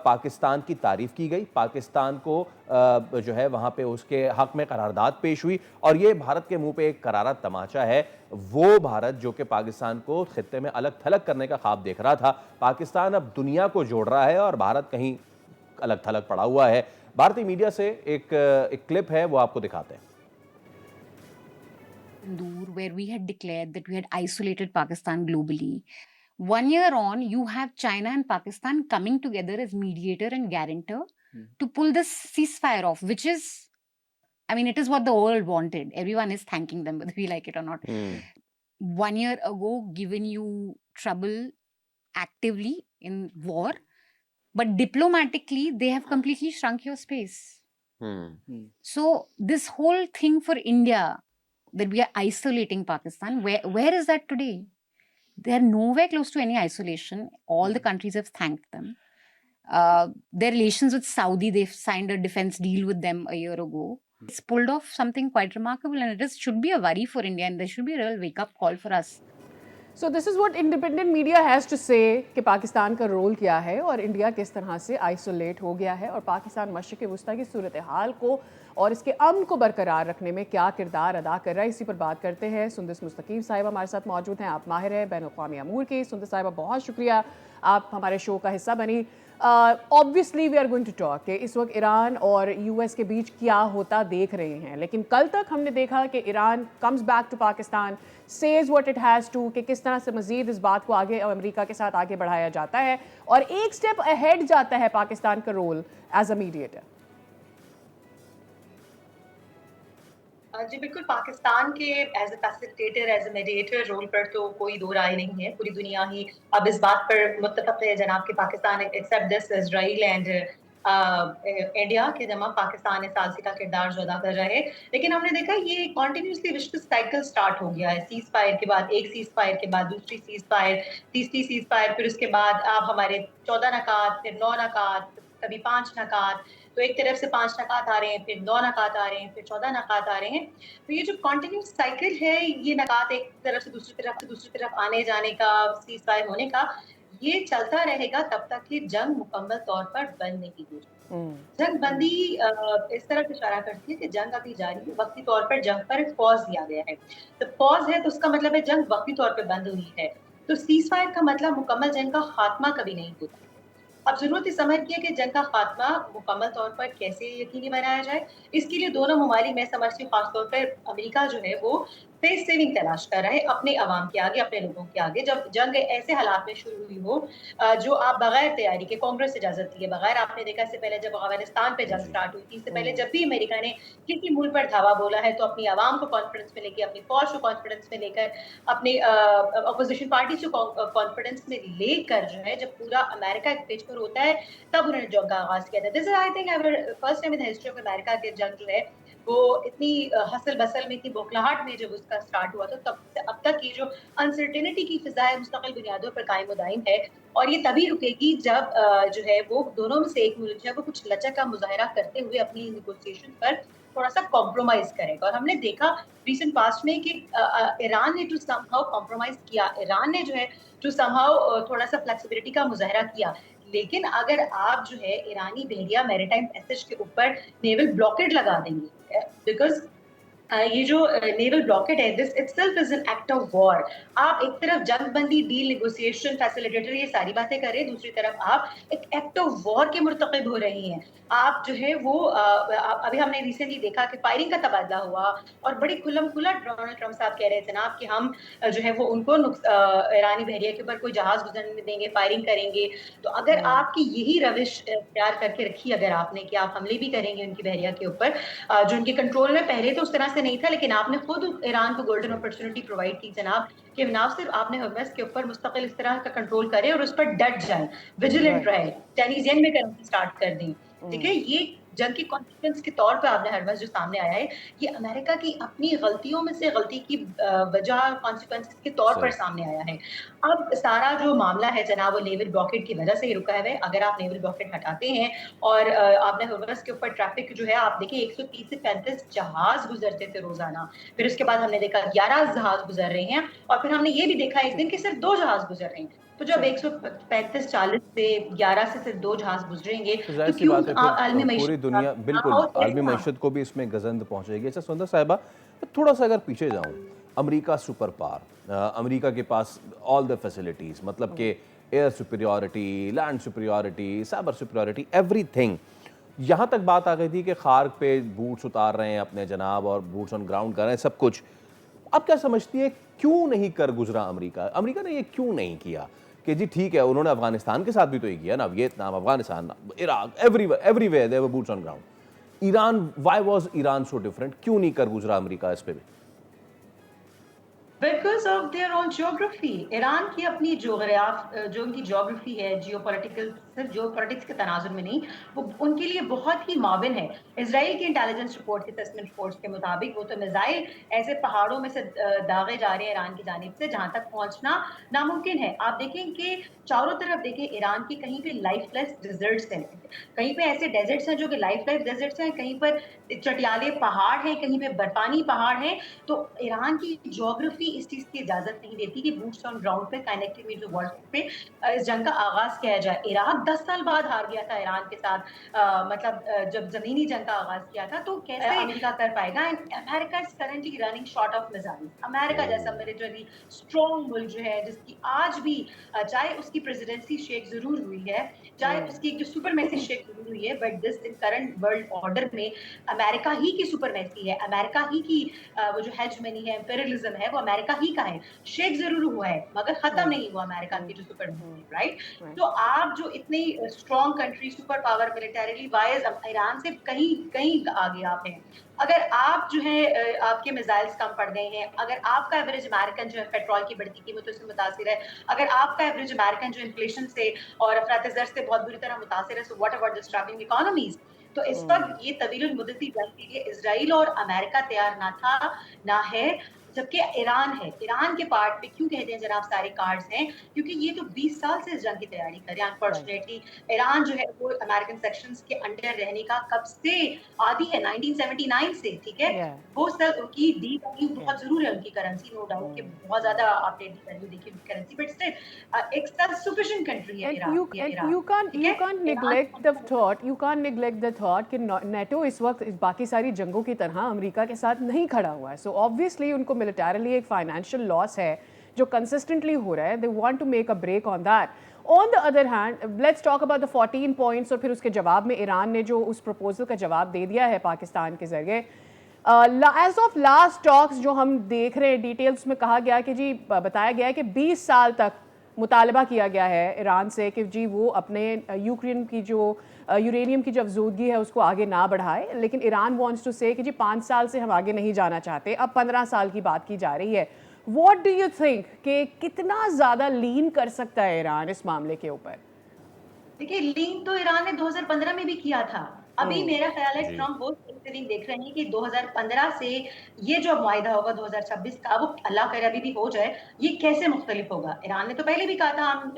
पाकिस्तान की तारीफ़ की गई, पाकिस्तान को जो है वहाँ पे उसके हक में करारदाद पेश हुई, और ये भारत के मुंह पे एक करारा तमाचा है। वो भारत जो कि पाकिस्तान को खित्ते में अलग थलग करने का ख्वाब देख रहा था, पाकिस्तान अब दुनिया को जोड़ रहा है और भारत कहीं अलग थलग पड़ा हुआ है। भारतीय मीडिया से एक क्लिप है, वो आपको दिखाते हैं। Where we had declared that we had isolated Pakistan globally. 1 year on, you have China and Pakistan coming together as mediator and guarantor to pull this ceasefire off, which is, I mean, it is what the world wanted. Everyone is thanking them, whether we like it or not. 1 year ago, given you trouble actively in war, but diplomatically, they have completely shrunk your space. So this whole thing for India, that we are isolating Pakistan, where is that today? They are nowhere close to any isolation. All the countries have thanked them. Their relations with Saudi, they've signed a defense deal with them a year ago. It's pulled off something quite remarkable, and should be a worry for India, and there should be a real wake-up call for us. So this is what independent media has to say कि पाकिस्तान का role क्या है और India किस तरह से isolate हो गया है, और पाकिस्तान मशरिक़ वस्ता की सूरत हाल को और इसके अमन को बरकरार रखने में क्या किरदार अदा कर रहा है। इसी पर बात करते हैं। सुंदस मुस्तकीम साहिबा हमारे साथ मौजूद हैं, आप माहिर हैं बैनुल-अक़वामी अमूर की। सुंदस साहिबा, बहुत शुक्रिया, आप हमारे शो का हिस्सा बनी। Obviously we are going to talk कि इस वक्त ईरान और यूएस के बीच क्या होता देख रहे हैं, लेकिन कल तक हमने देखा कि Iran comes back to Pakistan, says what it has to, कि किस तरह से मजीद इस बात को आगे अमेरिका के साथ आगे बढ़ाया जाता है, और एक स्टेप अहेड जाता है पाकिस्तान का रोल एज अ मीडिएटर। जी बिल्कुल, पाकिस्तान के as a facilitator, as a mediator role पर तो कोई दो राय नहीं है। पूरी दुनिया ही अब इस बात पर मुत्तफक है जनाब कि Pakistan except this Israel and India के जमा पाकिस्तान इस सालसी का किरदार जो अदा कर रहा है। लेकिन हमने देखा ये कॉन्टिन्यूसली विश्व साइकिल स्टार्ट हो गया है। सीज फायर के बाद एक सीज फायर के बाद दूसरी सीज फायर, तीसरी सीज फायर, फिर उसके बाद आप हमारे 14 नकात, फिर 9 नकात, कभी 5 नकात, तो एक तरफ से 5 नकात आ रहे हैं, फिर 9 नकात आ रहे हैं, फिर 14 नकात आ रहे हैं। तो ये जो कंटिन्यूस साइकिल है, ये नकात एक तरफ से दूसरी तरफ आने जाने का, सीज फायर होने का, ये चलता रहेगा तब तक कि जंग मुकम्मल तौर पर बंद नहीं हो जाती। जंग बंदी इस तरफ इशारा करती है कि जंग अभी जारी है, वक्ती तौर पर जंग पर एक पॉज दिया गया है। तो पॉज है तो उसका मतलब है जंग वक्ती तौर पर बंद हुई है। तो सीज फायर का मतलब मुकम्मल जंग का खात्मा कभी नहीं होता। अब जरूरत इस समझ की है कि जंग का खात्मा मुकम्मल तौर पर कैसे यकीनी बनाया जाए। इसके लिए दोनों ममालिक, मैं समझती हूँ खासतौर पर अमेरिका जो है वो फेस सेविंग तलाश कर रहा है अपने अवाम के आगे, अपने लोगों के आगे। जब जंग ऐसे हालात में शुरू हुई हो जो आप बगैर तैयारी के, कांग्रेस इजाजत लिए बगैर, आपने देखा इससे पहले जब अफगानिस्तान पे जंग स्टार्ट हुई थी, इससे पहले जब भी अमेरिका ने किसी मुल्क पर धावा बोला है तो अपनी आवाम को कॉन्फिडेंस में लेकर, अपनी फौज को कॉन्फिडेंस में लेकर, अपने अपोजिशन पार्टी को कॉन्फिडेंस में लेकर जो है, जब पूरा अमेरिका एक पेज पर होता है तब उन्होंने जंग का आगाज किया था। This is I think first time in the history of America के जंग जो है वो इतनी हसल बसल में, इतनी बौखलाहट में जब उसका स्टार्ट हुआ था, तब से अब तक ये जो अनसर्टेनिटी की फिजा है मुस्तकिल बुनियादों पर कायम व दायम है, और ये तभी रुकेगी जब जो है वो दोनों में से एक मुल्क जो है वो कुछ लचक का मुजाहरा करते हुए अपनी नेगोशिएशन पर थोड़ा सा कॉम्प्रोमाइज करेगा। और हमने देखा रिसेंट पास्ट में कि ईरान ने टू समहाउ कॉम्प्रोमाइज किया, ईरान ने जो है टू समहाउ थोड़ा सा फ्लेक्सिबिलिटी का मुजाहरा किया। लेकिन अगर आप जो है ईरानी बहरिया मैरीटाइम पैसेज के ऊपर नेवल ब्लॉकेड लगा देंगे, बिकॉज ये जो नेवल ब्लॉकेड है, this itself is an act of war. आप एक तरफ जंगबंदी, डील, नेगोशिएशन, फैसिलिटेटर, ये सारी बातें कर रहे हैं, दूसरी तरफ आप एक एक्ट ऑफ वॉर के मुर्तकिब हो रही हैं। आप जो है वो अभी हमने रिसेंटली देखा कि फायरिंग का तबादला हुआ और बड़ी खुल्लम खुल्ला डोनाल्ड ट्रंप साहब कह रहे थे जनाब कि हम जो है वो उनको ईरानी बहरिया के ऊपर कोई जहाज गुजरने देंगे, फायरिंग करेंगे। तो अगर आपकी यही रविश तैयार करके रखी अगर आपने कि आप हमले भी करेंगे उनकी बहरिया के ऊपर जो उनके कंट्रोल में पहले तो उस तरह से नहीं था, लेकिन आपने खुद ईरान को गोल्डन अपॉर्चुनिटी प्रोवाइड की जनाब कि ना सिर्फ आपने हर्मस के ऊपर मुस्तकिल इस तरह का कंट्रोल करे और उस पर डट जाए, विजिलेंट रहे, चाइनीज येन में करेंसी स्टार्ट कर दें। ठीक है, ये जंग के कॉन्सिक्वेंस के तौर पे आपने हरवस जो सामने आया है, ये अमेरिका की अपनी गलतियों में से गलती की वजह कॉन्सिक्वेंसेस के तौर पर सही। सामने आया है। अब सारा जो मामला है जनाब वो नेवल ब्लॉकेड की वजह से ही रुका है। अगर आप नेवल ब्लॉकेड हटाते हैं और आपने हरवस के ऊपर ट्रैफिक जो है आप देखिए 130 से 35 जहाज गुजरते थे रोजाना। फिर उसके बाद हमने देखा 11 जहाज गुजर रहे हैं और फिर हमने ये भी देखा एक दिन कि सिर्फ 2 जहाज गुजर रहे हैं। तो जब 135-40 से 11 से सिर्फ 2 जहाज गुजरेंगे तो तो जाहिर सी क्यों बात है फिर आलमी पूरी मईशत दुनिया, बिल्कुल आलमी मईशत को भी इसमें गजंद पहुंचेगी। अच्छा सुंदर साहिबा, मैं थोड़ा सा अगर पीछे जाऊं, अमेरिका सुपर पावर, अमेरिका के पास ऑल द फैसिलिटीज, मतलब कि air superiority, land superiority, cyber superiority, everything. यहाँ तक बात आ गई थी कि खार्क पे बूट्स उतार रहे हैं अपने जनाब और बूट्स ऑन ग्राउंड कर रहे हैं, सब कुछ। आप क्या समझती है क्यों नहीं कर गुजरा अमेरिका? अमेरिका ने ये क्यों नहीं किया कि जी ठीक है, उन्होंने अफगानिस्तान के साथ भी तो ये किया ना, Vietnam, Afghanistan, Iraq, everywhere they were boots on ground. Iran, why was Iran so different? क्यों नहीं कर गुजरा अमेरिका इस पे भी? Because of their own geography. Iran की अपनी जो उनकी ज्योग्राफी है, जियोपॉलिटिकल, सिर्फ जियोपॉलिटिक्स के तनाजुर में नहीं, वो उनके लिए बहुत ही माविन है। इसराइल की इंटेलिजेंस रिपोर्ट, असेसमेंट रिपोर्ट्स के मुताबिक वो तो मिसाइल ऐसे पहाड़ों में से दागे जा रहे हैं ईरान की जानिब से जहां तक पहुंचना नामुमकिन है। आप देखें कि चारों तरफ देखें ईरान की कहीं पे लाइफलेस डिजर्ट्स हैं, कहीं पे ऐसे डेजर्ट्स हैं जो कि लाइफ डेजर्ट्स हैं, कहीं पर चटियाले पहाड़ हैं, कहीं पे बर्फानी पहाड़ हैं। तो ईरान की ज्योग्राफी इस चीज की इजाजत नहीं देती कि बूट्स ऑन ग्राउंड पे कनेक्टिविटी टू वर्ल्ड पे इस जंग का आगाज किया जाए। इराक 10 साल बाद हार गया था ईरान के साथ, जब जमीनी जंग का आगाज किया था। तो कैसे अमेरिका कर पाएगा? And America is currently running short of missile. America जैसा मिलिटरी स्ट्रॉन्ग मुल्क जो है, जिसकी आज भी चाहे उसकी प्रेसिडेंसी शेक जरूर हुई है, चाहे उसकी जो सुपरमेसी शेक जरूर हुई है, but this in current world order में अमेरिका ही की सुपरमेसी है, अमेरिका ही की वो जो हेजमनी है, इंपीरियलिज्म है, वो अमेरिका ही का है। शेक जरूर हुआ है मगर खत्म नहीं हुआ अमेरिका की जो सुपरमेसी, राइट? तो आप जो इतनी strong country, super power, militarily wise Iran से कहीं कहीं आगे आप हैं। अगर आप जो है आपके मिसाइल्स कम पड़ गए हैं, अगर आपका एवरेज अमेरिकन जो है पेट्रोल की बढ़ती कीमतों से मुतासिर है, अगर आपका एवरेज अमेरिकन जो इन्फ्लेशन से और अफरातज़र से बहुत बुरी तरह मुतासिर है, so what about the struggling economies? तो इस वक्त ये तवील मुद्दती जंग के लिए इसराइल और अमेरिका तैयार ना था, ना है। जबकि ईरान है, ईरान के पार्ट पे क्यों कहते हैं जनाब सारे कार्ड्स हैं? क्योंकि ये तो 20 साल से इस जंग की तैयारी कर रहे हैं। अनफॉर्चुनेटली ईरान जो है वो अमेरिकन सेक्शंस के अंडर रहने का कब से आदी है? 1979 से, ठीक है? वो सर उनकी डी वैल्यू बहुत जरूर है, उनकी करेंसी नो डाउट कि बहुत ज्यादा आपने डी वैल्यू देखी उनकी करेंसी, बट स्टिल एक सेल्फ सफिशिएंट कंट्री है Iran. You can't neglect the thought कि नेटो इस वक्त बाकी सारी जंगों की तरह अमेरिका के साथ नहीं खड़ा हुआ है। सो ऑब्वियसली उनको मिलिटरीली एक फाइनेंशियल लॉस है जो कंसिस्टेंटली हो रहा है। They want to make a break on that. On the other hand, let's talk about the 14 points और फिर उसके जवाब में ईरान ने जो उस प्रपोजल का जवाब दे दिया है पाकिस्तान के जरिए। एज ऑफ लास्ट टॉक्स जो हम देख रहे हैं, डिटेल्स में कहा गया कि जी, बताया गया है कि 20 साल तक मुतालबा किया गया है ईरान से कि जी वो अपने यूक्रेन की जो यूरेनियम की जो अफजूदगी है उसको आगे ना बढ़ाए, लेकिन ईरान वांट्स टू से कि जी 5 साल से हम आगे नहीं जाना चाहते, अब 15 साल की बात की जा रही है। व्हाट डू यू थिंक कि कितना ज़्यादा लीन कर सकता है ईरान इस मामले के ऊपर? देखिए, लीन तो ईरान ने 2015 में भी किया था। अभी मेरा ख्याल है ट्रम्प वो सेविंग देख रहे हैं कि 2015 से ये जो मुआहिदा होगा 2026 का, वो अल्लाह करे अभी भी हो जाए, ये कैसे मुख्तलिफ होगा। ईरान ने तो पहले भी कहा था हम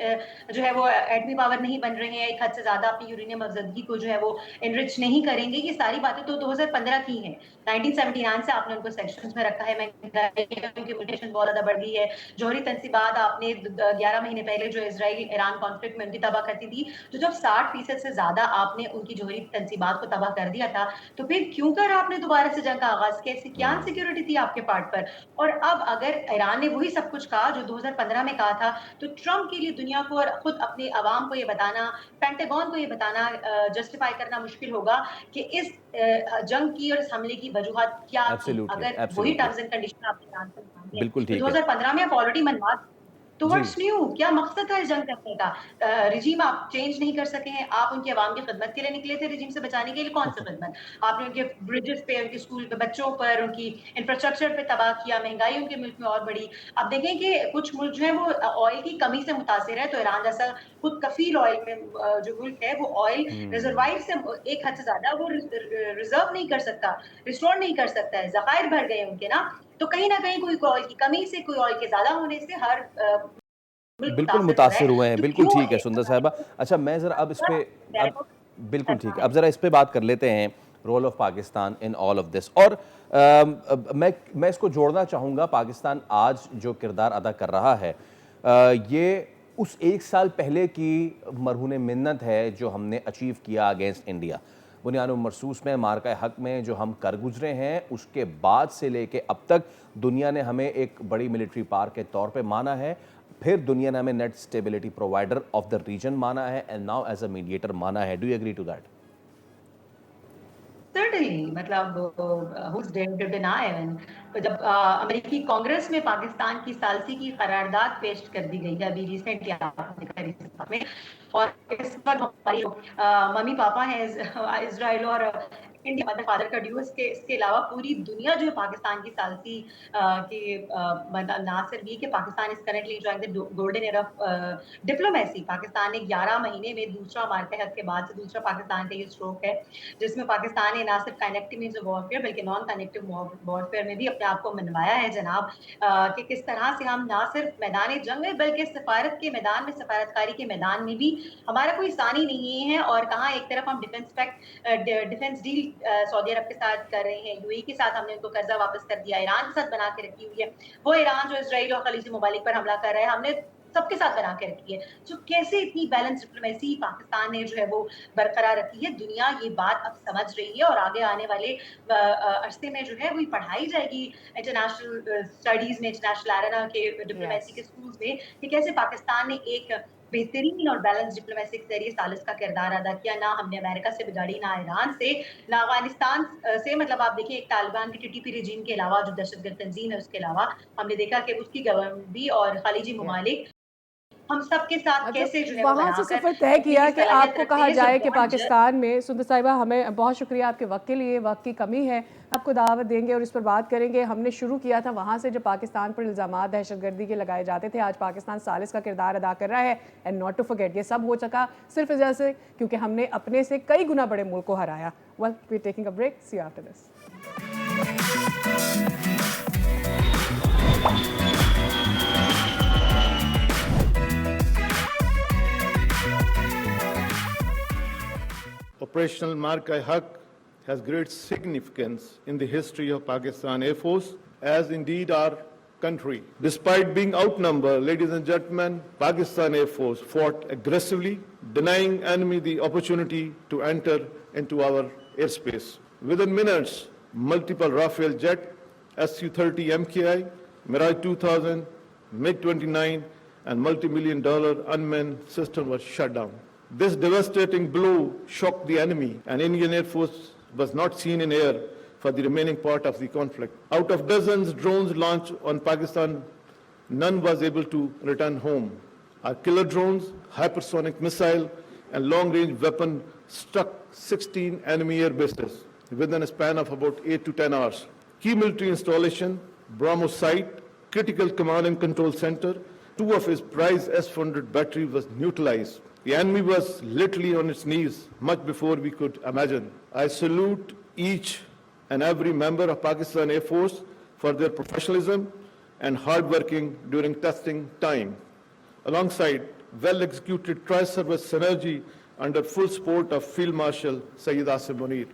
जो है वो एटमी पावर नहीं बन रहे हैं, एक हद से ज्यादा अपनी यूरेनियम अफजदगी को जो है वो एनरिच नहीं करेंगे। ये सारी बातें तो 2015 की हैं। 1979 से आपने उनको सेक्शंस में रखा है, महंगाई की इन्फ्लेशन बहुत ज्यादा बढ़ गई है। जोहरी तनसीबात आपने 11 महीने पहले जो इसराइल ईरान कॉन्फ्लिक्ट में उनकी तबाह करती थी, तो जब 60% से ज्यादा आपने उनकी जोहरी तनसीबात को तबाह कर दिया था, तो फिर क्यों कर आपने दोबारा से जंग का आगाज किया? इससे क्या सिक्योरिटी थी आपके पार्ट पर? और अब अगर ईरान ने वही सब कुछ कहा जो 2015 में कहा था, तो ट्रम्प के लिए दुनिया को और खुद अपने अवाम को ये बताना, पेंटागन को ये बताना, जस्टिफाई करना मुश्किल होगा कि इस जंग की और इस हमले की वजूहत क्या थी। अगर वही टर्म्स एंड कंडीशन आपने ईरान पर मान लिए, बिल्कुल तो ठीक है। 2015 में आप ऑलरेडी मनवा तो जी। व्हाट्स न्यू, क्या मकसद था इस जंग करने का? रिजीम आप चेंज नहीं कर सके हैं, आप उनकी आवाम की खिदमत के लिए निकले थे, रिजीम से बचाने के लिए कौन सी खिदमत? आपने उनके ब्रिजेस पे, उनके स्कूल पे, बच्चों पर, उनकी इंफ्रास्ट्रक्चर पे तबाह किया, महंगाई उनके मुल्क में और बढ़ी। आप देखें कि कुछ मुल्क जो है वो ऑयल की कमी से मुतासिर है, तो ईरान जैसा खुद कफील ऑयल में जो मुल्क है वो ऑयल रिजर्वायर से एक हद से ज्यादा वो रिजर्व नहीं कर सकता, रिस्टोर नहीं कर सकता है, जखायर भर गए उनके ना। तो कहीं ना कहीं कोई ऑयल की कमी से, कोई ऑयल के ज्यादा होने से हर मुल्क बिल्कुल मुतासिर हो रहा मुतासिर है। हुए हैं, तो बिल्कुल क्यों ठीक है सुंदर साहिबा। अच्छा, मैं ज़रा अब इस पे अब बिल्कुल ठीक है, करना अब है? ज़रा इस पे बात कर लेते हैं, role of Pakistan in all of this. और मैं इसको जोड़ना चाहूँगा, पाकिस्तान आज जो किरदार अदा कर रहा है, ये उस 1 साल पहले की मरहून मिन्नत है जो हमने अचीव किया अगेंस्ट इंडिया। बुनियान मरसूस में, मार्का हक में जो हम कर गुजरे हैं, उसके बाद से लेके अब तक दुनिया ने हमें एक बड़ी मिलिट्री पावर के तौर पे माना है, फिर दुनिया ने हमें net stability provider of the region माना है, and now as a mediator माना है। Do you agree to that? Certainly, मतलब who's dared to deny? And जब अमेरिकी कांग्रेस में पाकिस्तान की सालसी की करारदाद पेश कर दी गई है अभी रिसेंटली आपने करी में, और इस वक्त हमारी मम्मी पापा हैं इजराइल और इंडिया, मदर फादर का ड्यूस के इसके अलावा पूरी दुनिया जो है पाकिस्तान की सालसी ना सिर्फ ये कि Pakistan is currently enjoying the golden era of diplomacy. Pakistan ने 11 महीने में दूसरा मार्का हक के बाद से दूसरा पाकिस्तान का ये स्ट्रोक है जिसमें पाकिस्तान ने ना सिर्फ काइनेक्टिव मीन्स ऑफ वॉरफेयर बल्कि नॉन काइनेक्टिव वॉरफेयर में भी अपने आप को मनवाया है जनाब, कि किस तरह से हम ना सिर्फ मैदान जंग में बल्कि सफारत के मैदान में, सफारतकारी के मैदान में भी हमारा कोई सानी नहीं है। और कहाँ एक तरफ हम डिफेंस डील सऊदी अरब के साथ कर रहे हैं, यूएई के साथ हमने उनको कर्जा वापस कर दिया, ईरान के साथ बना के रखी हुई है, वो ईरान जो इजराइल और खलीजी ममालिक पर हमला कर रहा है हमने सबके साथ बना के रखी है। तो कैसे इतनी बैलेंस डिप्लोमेसी पाकिस्तान ने जो है वो बरकरार रखी है, दुनिया ये बात अब समझ रही है और आगे आने वाले अरसे में जो है वो पढ़ाई जाएगी इंटरनेशनल स्टडीज में, इंटरनेशनल एरेना के डिप्लोमेसी के स्कूल्स में, कि कैसे पाकिस्तान ने एक बेहतरीन और बैलेंस डिप्लोमेसी के जरिए सालिस का किरदार अदा किया। ना हमने अमेरिका से बिगाड़ी, ना ईरान से, ना अफगानिस्तान से। मतलब आप देखिए, एक तालिबान की टीटीपी रेजिम के अलावा जो दहशतगर्द तंजीम है उसके अलावा हमने देखा कि उसकी गवर्नमेंट भी और खलीजी ममालिक हम सबके साथ कैसे जो है वो वहाँ से बनाकर सफ़र तय अपनी किया कि सलाहियत आपको रखते कहा हैं, जो जाए कि बॉन्ड पाकिस्तान में, सुंदर साहिबा हमें बहुत शुक्रिया आपके वक्त के लिए, वक्त की कमी है, आपको दावत देंगे और इस पर बात करेंगे। हमने शुरू किया था वहाँ से जब पाकिस्तान पर इल्ज़ामात दहशतगर्दी के लगाए जाते थे, आज पाकिस्तान सालिस का किरदार अदा कर रहा है। एंड नॉट टू फॉरगेट, ये सब हो सका सिर्फ इस वजह से क्योंकि हमने अपने से कई गुना बड़े मुल्क को हराया। Well, we taking a break, see you after this. Operational Mark-i-Haq has great significance in the history of Pakistan Air Force, as indeed our country. Despite being outnumbered, ladies and gentlemen, Pakistan Air Force fought aggressively, denying enemy the opportunity to enter into our airspace. Within minutes, multiple Rafale jet, Su-30 MKI, Mirage 2000, MiG-29, and multi-million-dollar unmanned system was shut down. This devastating blow shocked the enemy, and Indian Air Force was not seen in air for the remaining part of the conflict. Out of dozens of drones launched on Pakistan, none was able to return home. Our killer drones, hypersonic missile, and long-range weapon struck 16 enemy air bases within a span of about 8 to 10 hours. Key military installation, BrahMos site, critical command and control center, 2 of his prized S-400 battery was neutralized. The enemy was literally on its knees much before we could imagine. I salute each and every member of Pakistan Air Force for their professionalism and hard working during testing time. Alongside well-executed tri-service synergy under full support of Field Marshal Sayyid Asim Munir.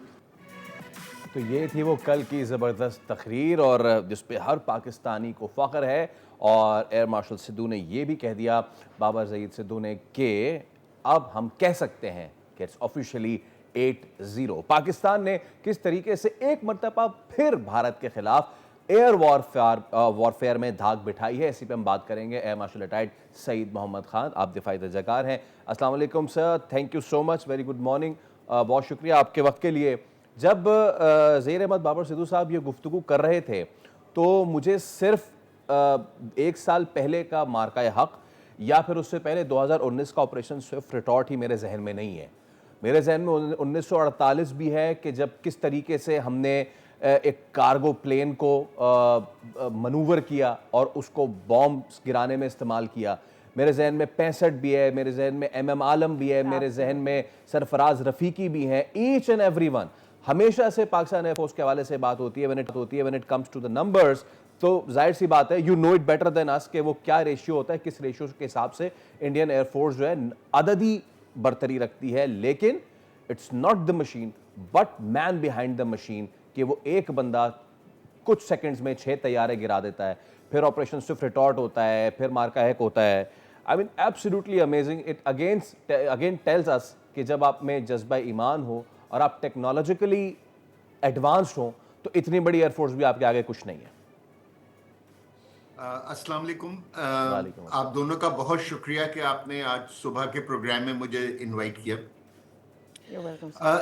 तो ये थी वो कल की ज़बरदस्त तकरीर और जिस पे हर पाकिस्तानी को फ़ख्र है, और एयर मार्शल सिद्धू ने ये भी कह दिया, बाबर ज़ईद सिद्धू ने, कि अब हम कह सकते हैं कि इट्स ऑफिशियली 8-0। पाकिस्तान ने किस तरीके से एक मरतबा फिर भारत के खिलाफ एयर वॉरफेयर में धाक बिठाई है, इसी पे हम बात करेंगे। Air marshal retired Sayeed Mohammad Khan, आप दिफाई तजकार हैं। अस्सलाम वालेकुम sir, thank you so much, very good morning, बहुत शुक्रिया आपके वक्त के लिए। जब ज़हीर अहमद बाबर सिद्धू साहब ये गुफ्तगू कर रहे थे तो मुझे सिर्फ एक साल पहले का मार्का हक या फिर उससे पहले 2019 का ऑपरेशन स्विफ्ट रिटॉर्ट ही मेरे जहन में नहीं है। मेरे जहन में 1948 भी है कि जब किस तरीके से हमने एक कार्गो प्लेन को मनूवर किया और उसको बॉम्ब गिराने में इस्तेमाल किया। मेरे जहन में 65 भी है, मेरे जहन में एमएम आलम भी है, मेरे जहन में सरफराज रफ़ीकी भी हैं। ईच एंड एवरी वन, हमेशा से पाकिस्तान एयरफोर्स के हवाले से बात होती है when it comes to the numbers. तो जाहिर सी बात है, you know it better than us कि वो क्या रेशियो होता है, किस रेशियो के हिसाब से इंडियन एयरफोर्स जो है अददी बरतरी रखती है। लेकिन it's not the machine but man behind the machine, कि वो एक बंदा कुछ सेकंड्स में 6 तैयारे गिरा देता है, फिर ऑपरेशन स्विफ्ट रिटॉर्ट होता है, फिर मार्का हैक होता है। I mean absolutely amazing. It again tells us कि जब आप में जज्बा ईमान हो और आप टेक्नोलॉजिकली एडवांस्ड हो तो इतनी बड़ी एयरफोर्स भी आपके आगे कुछ नहीं है। अस्सलाम वालेकुम। वालेकुम आप दोनों का बहुत शुक्रिया कि आपने आज सुबह के प्रोग्राम में मुझे इनवाइट किया।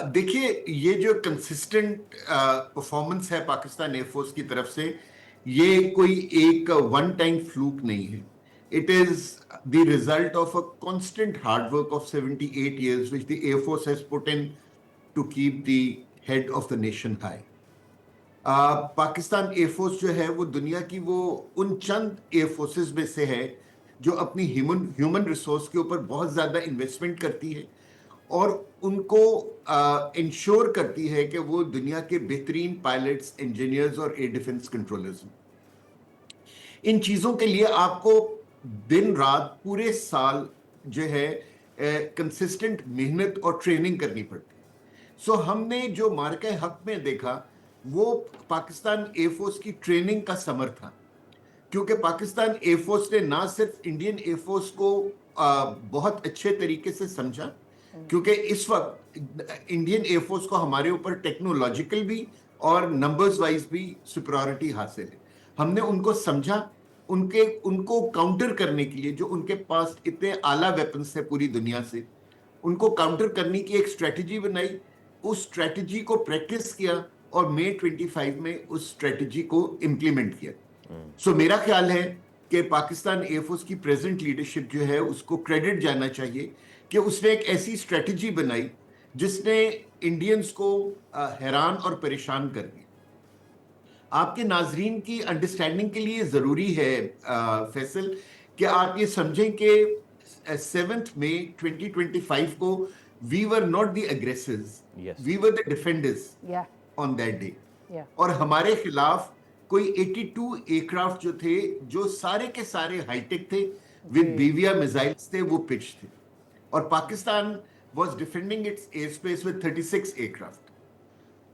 देखिए, ये जो कंसिस्टेंट परफॉर्मेंस है पाकिस्तान एयरफोर्स की तरफ से, ये कोई एक वन टाइम फ्लूक नहीं है। It is the result of a constant hard work of 78 years which the Air Force has put in to keep the head of the nation high. Pakistan air force जो है वो दुनिया की वो उन चंद एयरफोर्सेस में से है जो अपनी ह्यूमन रिसोर्स के ऊपर बहुत ज़्यादा इन्वेस्टमेंट करती है और उनको इंश्योर करती है कि वो दुनिया के बेहतरीन पायलट्स, इंजीनियर्स और एयर डिफेंस कंट्रोलर्स हैं। इन चीज़ों के लिए आपको दिन रात पूरे साल जो है कंसिस्टेंट मेहनत और ट्रेनिंग करनी पड़ती है। सो हमने जो मार्का हक में देखा वो पाकिस्तान एयरफोर्स की ट्रेनिंग का समर था, क्योंकि पाकिस्तान एयरफोर्स ने ना सिर्फ इंडियन एयरफोर्स को बहुत अच्छे तरीके से समझा, क्योंकि इस वक्त इंडियन एयरफोर्स को हमारे ऊपर टेक्नोलॉजिकल भी और नंबर्स वाइज भी सुपरियॉरिटी हासिल है। हमने उनको समझा, उनको काउंटर करने के लिए जो उनके पास इतने आला वेपन्स थे पूरी दुनिया से, उनको काउंटर करने की एक स्ट्रेटजी बनाई, उस स्ट्रेटजी को प्रैक्टिस किया और मई 25 में उस स्ट्रेटजी को इंप्लीमेंट किया। सो मेरा ख्याल है कि पाकिस्तान एयरफोर्स की प्रेजेंट लीडरशिप जो है उसको क्रेडिट जाना चाहिए कि उसने एक ऐसी स्ट्रेटजी बनाई जिसने इंडियंस को हैरान और परेशान कर दिया। आपके नाजरीन की अंडरस्टैंडिंग के लिए ज़रूरी है फैसल कि आप ये समझें कि 7 मई 2025 को we were not the aggressors, we were the defenders on that day. और हमारे खिलाफ कोई 82 एयरक्राफ्ट जो थे, जो सारे के सारे हाईटेक थे, विद बीविया मिसाइल्स थे, वो पिच थे, और Pakistan was defending it's air space with 36 aircraft.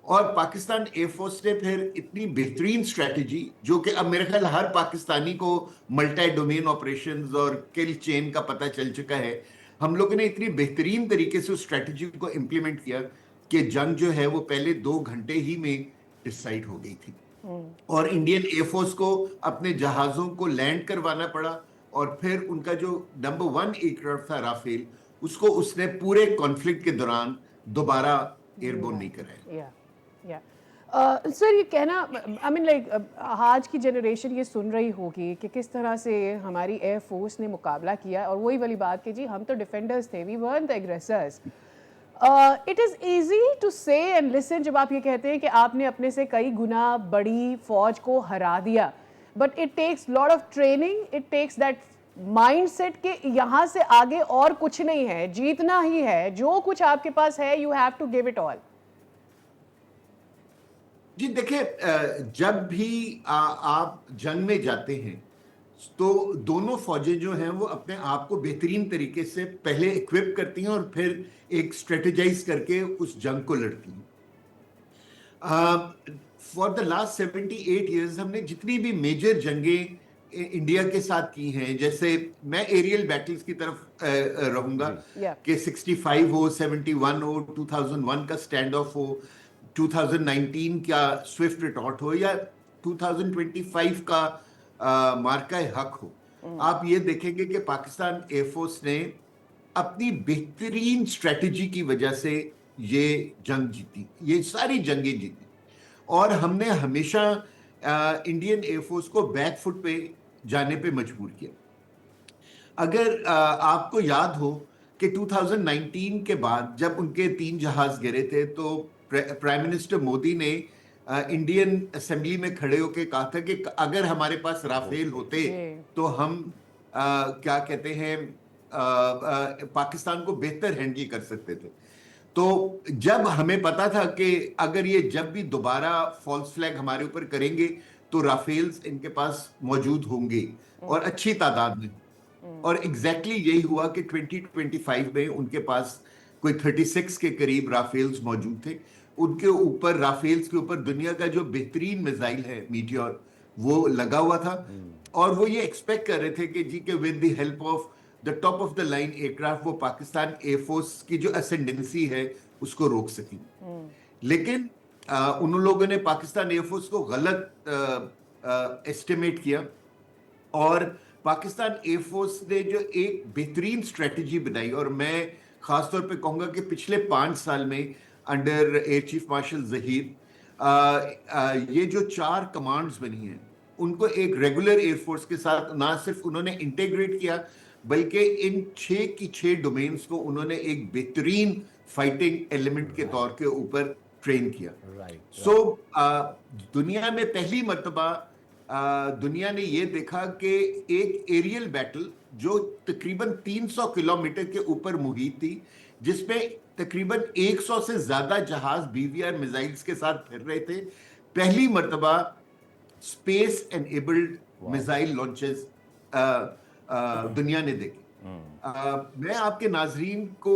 और पाकिस्तान एयरफोर्स ने फिर इतनी बेहतरीन स्ट्रेटजी, जो कि अब मेरे ख्याल हर पाकिस्तानी को मल्टी डोमेन ऑपरेशंस और किल चेन का पता चल चुका है, हम लोगों ने इतनी बेहतरीन तरीके से उस स्ट्रेटजी को इंप्लीमेंट किया कि जंग जो है वो पहले 2 घंटे ही में डिसाइड हो गई थी। और इंडियन एयरफोर्स को अपने जहाजों को लैंड करवाना पड़ा, और फिर उनका जो नंबर 1 एयरक्राफ्ट था राफेल, उसको उसने पूरे कॉन्फ्लिक्ट के दौरान दोबारा एयरबोर्न नहीं कराया। सर, ये कहना, आई मीन लाइक आज की जनरेशन ये सुन रही होगी कि किस तरह से हमारी एयरफोर्स ने मुकाबला किया, और वही वाली बात कि जी हम तो डिफेंडर्स थे, we weren't the aggressors. It is easy to say and listen जब आप ये कहते हैं कि आपने अपने से कई गुना बड़ी फौज को हरा दिया, but it takes lot of training, it takes that mind set के यहाँ से आगे और कुछ नहीं है, जीतना ही है, जो कुछ आपके पास है you have to give it all. जी देखिए, जब भी आप जंग में जाते हैं तो दोनों फौजें जो हैं वो अपने आप को बेहतरीन तरीके से पहले इक्विप करती हैं और फिर एक स्ट्रेटेजाइज करके उस जंग को लड़ती हैं। फॉर द लास्ट 78 years हमने जितनी भी मेजर जंगें इंडिया के साथ की हैं, जैसे मैं एरियल बैटल्स की तरफ रहूंगा कि 65 हो, 71 हो, 2001 का स्टैंड ऑफ हो, 2019 का स्विफ्ट रिटॉर्ट हो, या 2025 का मार्का हक हो, आप ये देखेंगे कि पाकिस्तान एयरफोर्स ने अपनी बेहतरीन स्ट्रेटजी की वजह से ये जंग जीती, ये सारी जंगें जीती। और हमने हमेशा इंडियन एयरफोर्स को बैकफुट पे जाने पे मजबूर किया। अगर आपको याद हो कि 2019 के बाद जब उनके 3 जहाज गिरे थे तो प्राइम मिनिस्टर मोदी ने इंडियन असेंबली में खड़े होकर कहा था कि अगर हमारे पास राफेल होते तो हम क्या कहते हैं पाकिस्तान को बेहतर हैंडल कर सकते थे। तो जब हमें पता था कि अगर ये जब भी दोबारा फॉल्स फ्लैग हमारे ऊपर करेंगे तो राफेल्स इनके पास मौजूद होंगे और अच्छी तादाद में, और एग्जैक्टली यही हुआ कि 2025 में उनके पास कोई 36 के करीब राफेल्स मौजूद थे। उनके ऊपर, राफेल्स के ऊपर दुनिया का जो बेहतरीन मिसाइल है मीटियोर, वो लगा हुआ था, और वो ये एक्सपेक्ट कर रहे थे कि जी के with the help of the top of the line aircraft वो पाकिस्तान एयरफोर्स की जो असेंडेंसी है उसको रोक सकें। लेकिन उन लोगों ने पाकिस्तान एयरफोर्स को गलत एस्टिमेट किया, और पाकिस्तान एयरफोर्स ने जो एक बेहतरीन स्ट्रेटजी बनाई, और मैं खासतौर पे कहूंगा कि पिछले 5 साल में under air chief marshal Zaheer ये जो 4 कमांड्स बनी हैं उनको एक रेगुलर एयरफोर्स के साथ ना सिर्फ उन्होंने इंटीग्रेट किया बल्कि इन 6 की 6 डोमेन्स को उन्होंने एक बेहतरीन फाइटिंग एलिमेंट के तौर के ऊपर ट्रेन किया। सो दुनिया में पहली मर्तबा दुनिया ने ये देखा कि एक एरियल बैटल जो तकरीबन 300 किलोमीटर के ऊपर मुहित थी, जिसमें तकरीबन 100 से ज्यादा जहाज बीवीआर मिसाइल्स के साथ फिर रहे थे, पहली मर्तबा स्पेस एनेबल्ड मिसाइल लॉन्चेस दुनिया ने देखे। मैं आपके नाजरीन को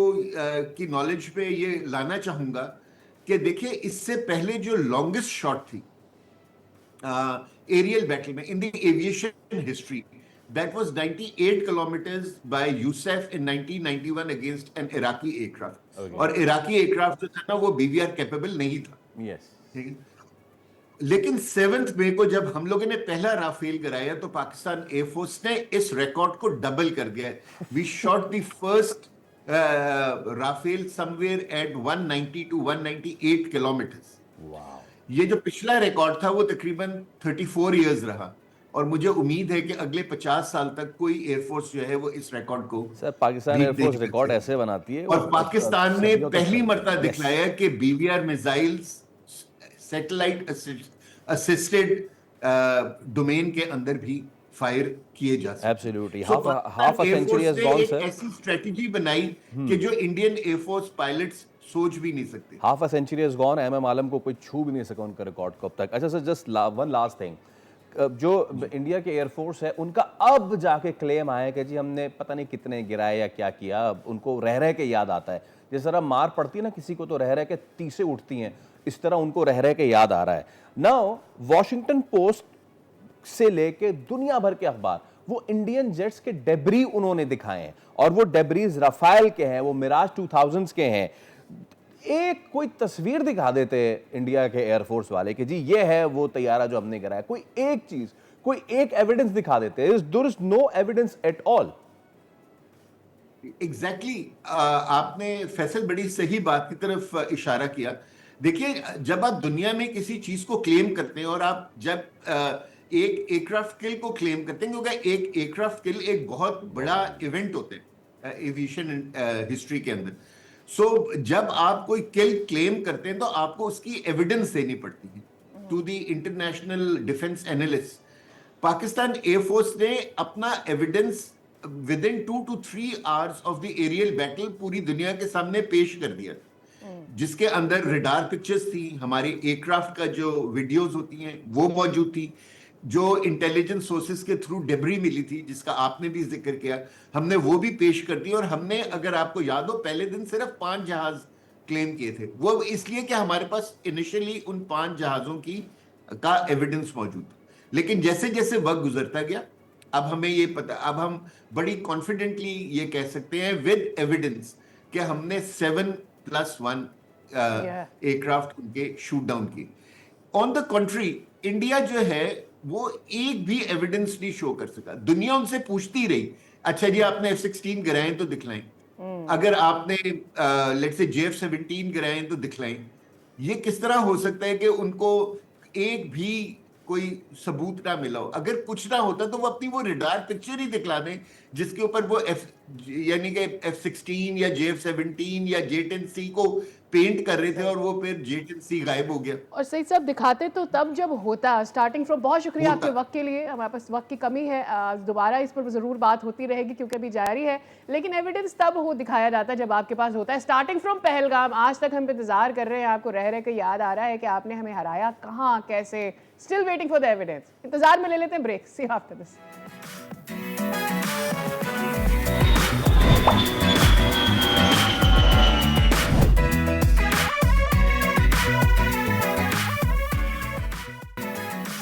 की नॉलेज पे ये लाना चाहूंगा कि देखिए, इससे पहले जो लॉन्गेस्ट शॉट थी एरियल बैटल में in the aviation history, that was 98 kilometers by Youssef in 1991 against an Iraqi aircraft. और इराकी एयरक्राफ्ट जो था ना वो बीवीआर कैपेबल नहीं था। ठीक है, लेकिन 7 मई को जब हम लोगों ने पहला राफेल गिराया तो पाकिस्तान एयरफोर्स ने इस रिकॉर्ड को डबल कर दिया। We shot the first Rafale somewhere at 190 to 198 kilometres. ये जो पिछला रिकॉर्ड था वो तकरीबन 34 इयर्स रहा, और मुझे उम्मीद है कि अगले 50 साल तक कोई एयरफोर्स जो है वो इस रिकॉर्ड को, सर पाकिस्तान एयरफोर्स रिकॉर्ड ऐसे बनाती है, और पाकिस्तान ने पहली मर्तबा दिखलाया कि BVR missiles satellite assisted domain के अंदर भी फायर किए जा सकते हैं। Absolutely half a century has gone sir. ऐसी स्ट्रेटजी बनाई कि जो इंडियन एयरफोर्स पायलट्स सोच भी नहीं सकते। Half a century has gone, M M Alam को कोई छू भी नहीं सका उनका रिकॉर्ड को अब तक। अच्छा sir, just one last thing, जो इंडिया के एयरफोर्स है उनका अब जाके क्लेम आया कि जी हमने पता नहीं कितने गिराए या क्या किया, उनको रह रह के याद आता है। जिस तरह मार पड़ती है ना किसी को तो रह रह के तीसें उठती हैं, इस तरह उनको रह रह के याद आ रहा है। नाउ वॉशिंगटन पोस्ट से लेके दुनिया भर के अखबार वो इंडियन जेट्स के डेब्री उन्होंने दिखाए हैं, और वो डेब्रीज राफेल के हैं, वो मिराज 2000s के हैं। एक कोई तस्वीर दिखा देते इंडिया के एयरफोर्स वाले कि जी ये है वो तैयारा जो हमने गिराया, कोई एक चीज, कोई एक एविडेंस दिखा देते। There is no evidence at all. Exactly, आपने फैसल बड़ी सही बात की तरफ इशारा किया। देखिए, जब आप दुनिया में किसी चीज को क्लेम करते हैं, और आप जब एक एयरक्राफ्ट किल को क्लेम करते हैं, क्योंकि एक एयरक्राफ्ट किल एक बहुत बड़ा इवेंट होता है एविएशन हिस्ट्री के अंदर। सो जब आप कोई किल क्लेम करते हैं तो आपको उसकी एविडेंस देनी पड़ती है to the international defence analyst. Pakistan air force ने अपना evidence within 2 to 3 hours of the aerial battle पूरी दुनिया के सामने पेश कर दिया, जिसके अंदर रडार पिक्चर्स थी, हमारे एयरक्राफ्ट का जो वीडियोस होती हैं वो मौजूद थी, जो इंटेलिजेंस सोर्सेस के थ्रू डेब्री मिली थी जिसका आपने भी जिक्र किया, हमने वो भी पेश कर दी। और हमने, अगर आपको याद हो, पहले दिन सिर्फ 5 जहाज क्लेम किए थे, वो इसलिए कि हमारे पास इनिशियली उन 5 जहाजों का एविडेंस मौजूद था। लेकिन जैसे जैसे वक्त गुजरता गया, अब हमें ये पता, अब हम बड़ी कॉन्फिडेंटली ये कह सकते हैं विद एविडेंस कि हमने 7+1 एयरक्राफ्ट उनके शूट डाउन किए। ऑन द कंट्री, इंडिया जो है वो एक भी एविडेंस नहीं शो कर सका। दुनिया उनसे पूछती रही, अच्छा जी आपने F-16 गिराए तो दिखलाएं, अगर आपने लेट्स से JF-17 गिराए तो दिखलाएं। ये किस तरह हो सकता है कि उनको एक भी कोई सबूत ना मिला हो। अगर कुछ ना होता तो वो अपनी वो रडार पिक्चर ही दिखला दें जिसके ऊपर वो यानी कि F-16 या JF-17 या J-10C को पेंट कर रहे थे और वो फिर J-10C गायब हो गया। और सही साहब दिखाते तो तब जब होता, स्टार्टिंग फ्रॉम। बहुत शुक्रिया होता। आपके वक्त के लिए। हमारे पास वक्त की कमी है, दोबारा इस पर ज़रूर बात होती रहेगी क्योंकि अभी जारी है, लेकिन एविडेंस तब हो दिखाया जाता है जब आपके पास होता है। स्टार्टिंग फ्रॉम पहलगाम आज तक हम इंतजार कर रहे हैं, आपको रह रहे के याद आ रहा है कि आपने हमें हराया कहाँ, कैसे। Still waiting for the evidence. इंतजार में ले लेते हैं break. See you after this.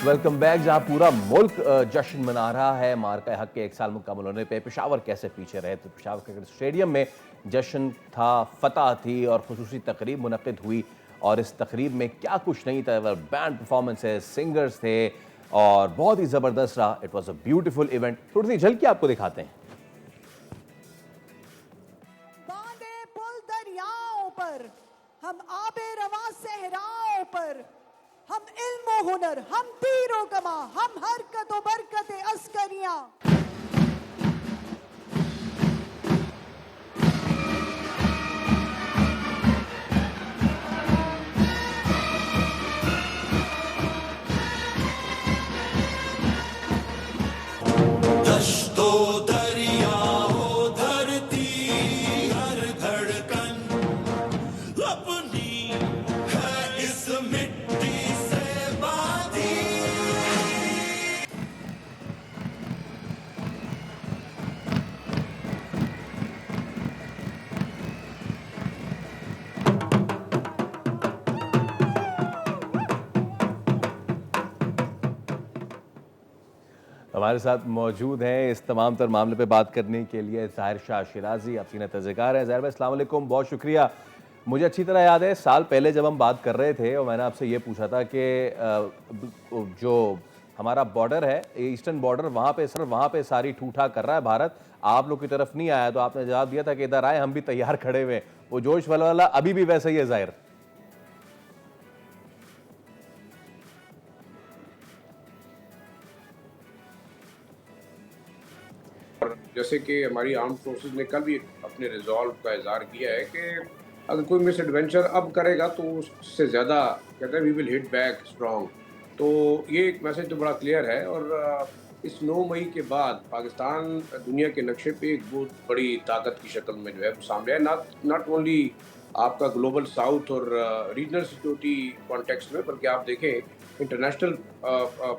Welcome back. जहां पूरा मुल्क जश्न मना रहा है मार्का हक के 1 साल मुकम्मल होने पे, पेशावर कैसे पीछे रहे। तो पेशावर क्रिकेट स्टेडियम में जश्न था, फतह थी और खुसूसी तकरीब मुनक़िद हुई। और इस तकरीब में क्या कुछ नहीं था, बैंड परफॉर्मेंसेस, सिंगर्स थे और बहुत ही ज़बरदस्त रहा। It was a beautiful event. थोड़ी सी झलकी आपको दिखाते हैं। बांधे पुल दरियाओं पर, हम आबे रवा सहराओं पर, हम इल्म हुनर, हम तीरों कमा, हम हरकत व बरकत अस्करियां। हमारे साथ मौजूद हैं इस तमाम तर मामले पे बात करने के लिए ज़ाहिर शाह शिराजी, आप सीनियर तज़्ज़िकार हैं। ज़ाहिर भाई अस्सलाम वालेकुम, बहुत शुक्रिया। मुझे अच्छी तरह याद है साल पहले जब हम बात कर रहे थे और मैंने आपसे ये पूछा था कि जो हमारा बॉर्डर है, ईस्टर्न बॉर्डर, वहाँ पे सारी ठूठा कर रहा है भारत, आप लोग की तरफ नहीं आया। तो आपने जवाब दिया था कि इधर आए, हम भी तैयार खड़े हुए। वो जोश वाला अभी भी वैसा ही है ज़ाहिर। जैसे कि हमारी आर्म फोर्सेस ने कल भी अपने रिजॉल्व का इजहार किया है कि अगर कोई मिस एडवेंचर अब करेगा तो उससे ज़्यादा कहते हैं we will hit back strong. तो ये एक मैसेज तो बड़ा क्लियर है। और इस 9 मई के बाद पाकिस्तान दुनिया के नक्शे पे एक बहुत बड़ी ताकत की शक्ल में जो है वो सामने है। नॉट ओनली आपका ग्लोबल साउथ और रीजनल सिक्योरिटी कॉन्टेक्स्ट में, बल्कि आप देखें इंटरनेशनल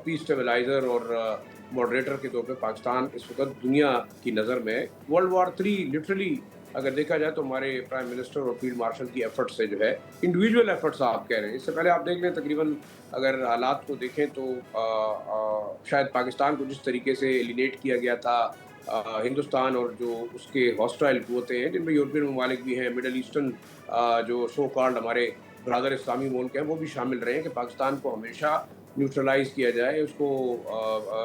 पीस स्टेबलाइजर और मॉडरेटर के तौर पे पाकिस्तान इस वक्त दुनिया की नज़र में वर्ल्ड वॉर 3 लिटरली अगर देखा जाए तो हमारे प्राइम मिनिस्टर और फील्ड मार्शल की एफर्ट्स से जो है, इंडिविजुअल एफर्ट्स आप कह रहे हैं। इससे पहले आप देख लें तकरीबन अगर हालात को देखें तो शायद पाकिस्तान को जिस तरीके से एलिनेट किया गया था हिंदुस्तान और जो उसके हॉस्टाइल कुव्वतें हैं जिनमें यूरोपियन ममालिक भी हैं, मिडल ईस्टर्न जो सो कॉल्ड हमारे ब्रादर इस्लामी मुल्क हैं वो भी शामिल रहे हैं कि पाकिस्तान को हमेशा न्यूट्रलाइज किया जाए, उसको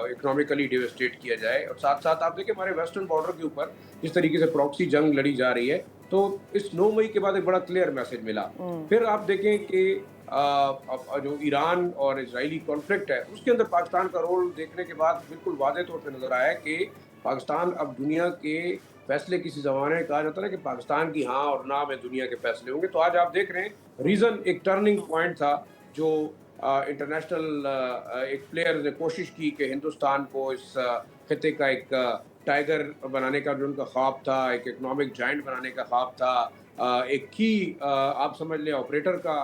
इकोनॉमिकली डेवस्टेट किया जाए। और साथ साथ आप देखें हमारे वेस्टर्न बॉर्डर के ऊपर जिस तरीके से प्रॉक्सी जंग लड़ी जा रही है, तो इस 9 मई के बाद एक बड़ा क्लियर मैसेज मिला। फिर आप देखें कि जो ईरान और इजरायली कॉन्फ्लिक्ट है उसके अंदर पाकिस्तान का रोल देखने के बाद बिल्कुल वाज़े तौर पर नजर आया कि पाकिस्तान अब दुनिया के फैसले, किसी ज़माने में कहा जाता है कि पाकिस्तान की हाँ और ना में दुनिया के फैसले होंगे, तो आज आप देख रहे हैं रीज़न एक टर्निंग पॉइंट था जो इंटरनेशनल एक प्लेयर ने कोशिश की कि हिंदुस्तान को इस खिते का एक टाइगर बनाने का जो उनका ख्वाब था, एक इकोनॉमिक जाइंट बनाने का ख्वाब था, एक की आप समझ लें ऑपरेटर का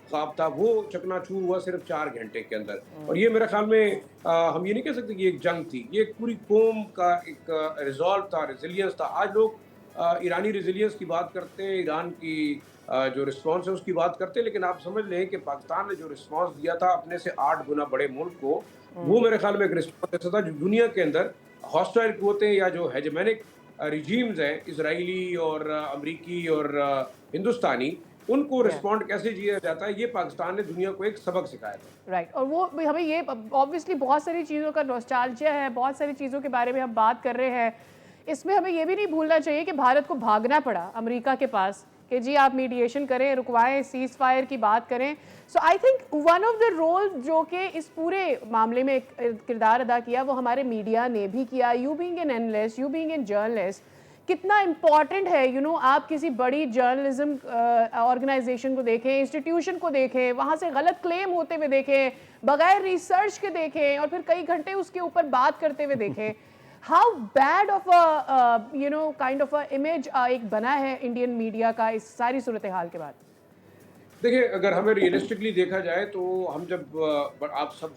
ख्वाब था, वो चकनाचूर हुआ सिर्फ 4 घंटे के अंदर। और ये मेरे ख्याल में हम ये नहीं कह सकते कि एक जंग थी, ये एक पूरी कौम का एक रिजॉल्व था, रेजिलियंस था। आज लोग ईरानी रेजिलियंस की बात करते हैं, ईरान की जो रिस्पांस है उसकी बात करते हैं, लेकिन आप समझ लें कि पाकिस्तान ने जो रिस्पांस दिया था अपने से 8 गुना बड़े मुल्क को, वो मेरे ख्याल में एक रिस्पांस ऐसा था जो दुनिया के अंदर हॉस्टाइल कुव्वतें या जो हेजेमनिक रिजीम्स हैं इजरायली और अमरीकी और हिंदुस्तानी, उनको रिस्पॉन्ड कैसे किया जाता है, ये पाकिस्तान ने दुनिया को एक सबक सिखाया था। राइट। और वो हमें ये ऑब्वियसली बहुत सारी चीज़ों का नॉस्टैल्जिया है, बहुत सारी चीज़ों के बारे में हम बात कर रहे हैं। इसमें हमें ये भी नहीं भूलना चाहिए कि भारत को भागना पड़ा अमेरिका के पास कि जी आप मीडिएशन करें, रुकवाएं, सीज फायर की बात करें। So I think one of the role जो कि इस पूरे मामले में किरदार अदा किया वो हमारे मीडिया ने भी किया। You being an analyst, you being an journalist, कितना इम्पॉर्टेंट है आप किसी बड़ी जर्नलिज्म ऑर्गेनाइजेशन को देखें, इंस्टीट्यूशन को देखें, वहाँ से गलत क्लेम होते हुए देखें, बगैर रिसर्च के देखें और फिर कई घंटे उसके ऊपर बात करते हुए देखें। How bad of a kind of a image एक बना है इंडियन मीडिया का इस सारी सूरत हाल के बाद? देखिए, अगर हमें रियलिस्टिकली देखा जाए तो हम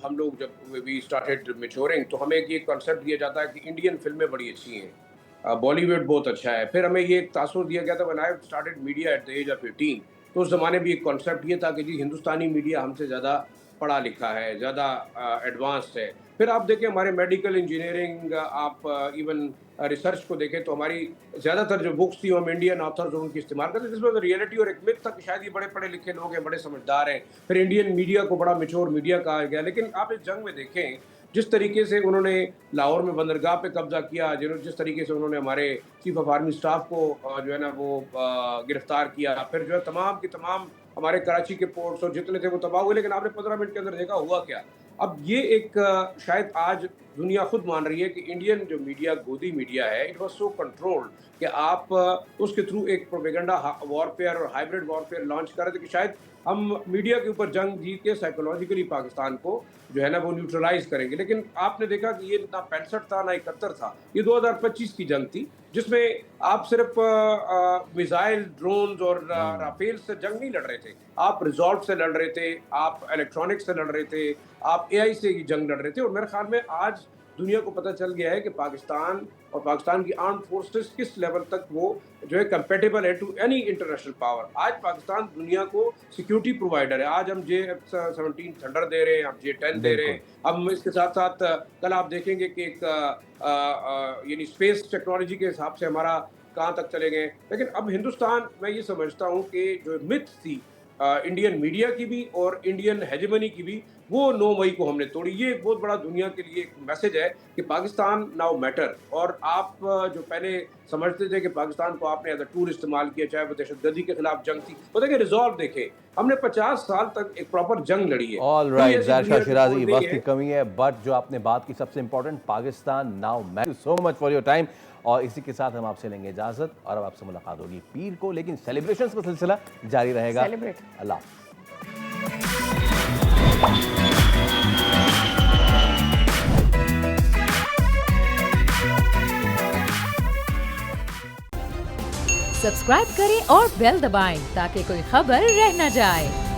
हम लोग जब वी स्टार्टेड मैच्योरिंग तो हमें ये कॉन्सेप्ट दिया जाता है कि इंडियन फिल्में बड़ी अच्छी हैं, बॉलीवुड बहुत अच्छा है। फिर हमें ये एक तासुर दिया गया था when I started media at the age of 18, तो उस ज़माने भी एक कॉन्सेप्ट ये था कि जी हिंदुस्तानी मीडिया हमसे ज़्यादा पढ़ा लिखा है, ज़्यादा एडवांस्ड है। फिर आप देखें हमारे मेडिकल इंजीनियरिंग, आप इवन रिसर्च को देखें तो हमारी ज़्यादातर जो बुक्स थी हम इंडियन ऑथर्स उनकी इस्तेमाल करते, जिसमें रियलिटी और एक मिथ था कि शायद ये बड़े पढ़े लिखे लोग हैं, बड़े समझदार हैं। फिर इंडियन मीडिया को बड़ा मैच्योर मीडिया कहा गया। लेकिन आप इस जंग में देखें जिस तरीके से उन्होंने लाहौर में बंदरगाह पे कब्जा किया, जिस तरीके से उन्होंने हमारे चीफ ऑफ आर्मी स्टाफ को जो है ना वो गिरफ्तार किया, फिर जो है तमाम की तमाम हमारे कराची के पोर्ट्स और जितने थे वो तबाह हुए। लेकिन आपने 15 मिनट के अंदर देखा हुआ क्या। अब ये एक शायद आज दुनिया खुद मान रही है कि इंडियन जो मीडिया गोदी मीडिया है, इट वाज सो कंट्रोल्ड कि आप उसके थ्रू एक प्रोपेगेंडा वॉरफेयर और हाइब्रिड वॉरफेयर लॉन्च कर रहे थे कि शायद हम मीडिया के ऊपर जंग जीत के साइकोलॉजिकली पाकिस्तान को जो है ना वो न्यूट्रलाइज करेंगे। लेकिन आपने देखा कि ये ना 65 था ना 71 था, ये 2025 की जंग थी जिसमें आप सिर्फ मिसाइल, ड्रोन्स और राफेल से जंग नहीं लड़ रहे थे, आप रिजॉल्व से लड़ रहे थे, आप इलेक्ट्रॉनिक्स से लड़ रहे थे, आप AI से जंग लड़ रहे थे। और मेरे ख्याल में आज दुनिया को पता चल गया है कि पाकिस्तान और पाकिस्तान की आर्म्ड फोर्सेस किस लेवल तक वो जो है कंपेटेबल है टू एनी इंटरनेशनल पावर। आज पाकिस्तान दुनिया को सिक्योरिटी प्रोवाइडर है। आज हम J-17 थंडर दे रहे हैं, हम J-10 दे रहे हैं। हम इसके साथ साथ कल आप देखेंगे कि एक यानी स्पेस टेक्नोलॉजी के हिसाब से हमारा कहाँ तक चले गए। लेकिन अब हिंदुस्तान, मैं ये समझता हूँ कि जो मिथ थी इंडियन मीडिया की भी और इंडियन हेजेमनी की भी, वो 9 मई को हमने तोड़ी। ये एक बहुत बड़ा दुनिया के लिए एक मैसेज है कि पाकिस्तान नाउ मैटर। और आप जो पहले समझते थे कि पाकिस्तान को आपने एज अ टूल इस्तेमाल किया, चाहे वो दहशतगर्दी के खिलाफ जंग थी, वो देखिए रिजॉल्व देखे, हमने 50 साल तक एक प्रॉपर जंग लड़ी है। ऑल राइट ज़ाहिर शाह शिराजी, वक्त की कमी है, बट जो आपने बात की सबसे important, Pakistan now matter. So much for your time. और इसी के साथ हम आपसे लेंगे इजाजत और अब आपसे मुलाकात होगी पीर को, लेकिन सेलिब्रेशंस का सिलसिला जारी रहेगा। अल्लाह। सब्सक्राइब करें और बेल दबाएं ताकि कोई खबर रह न जाए।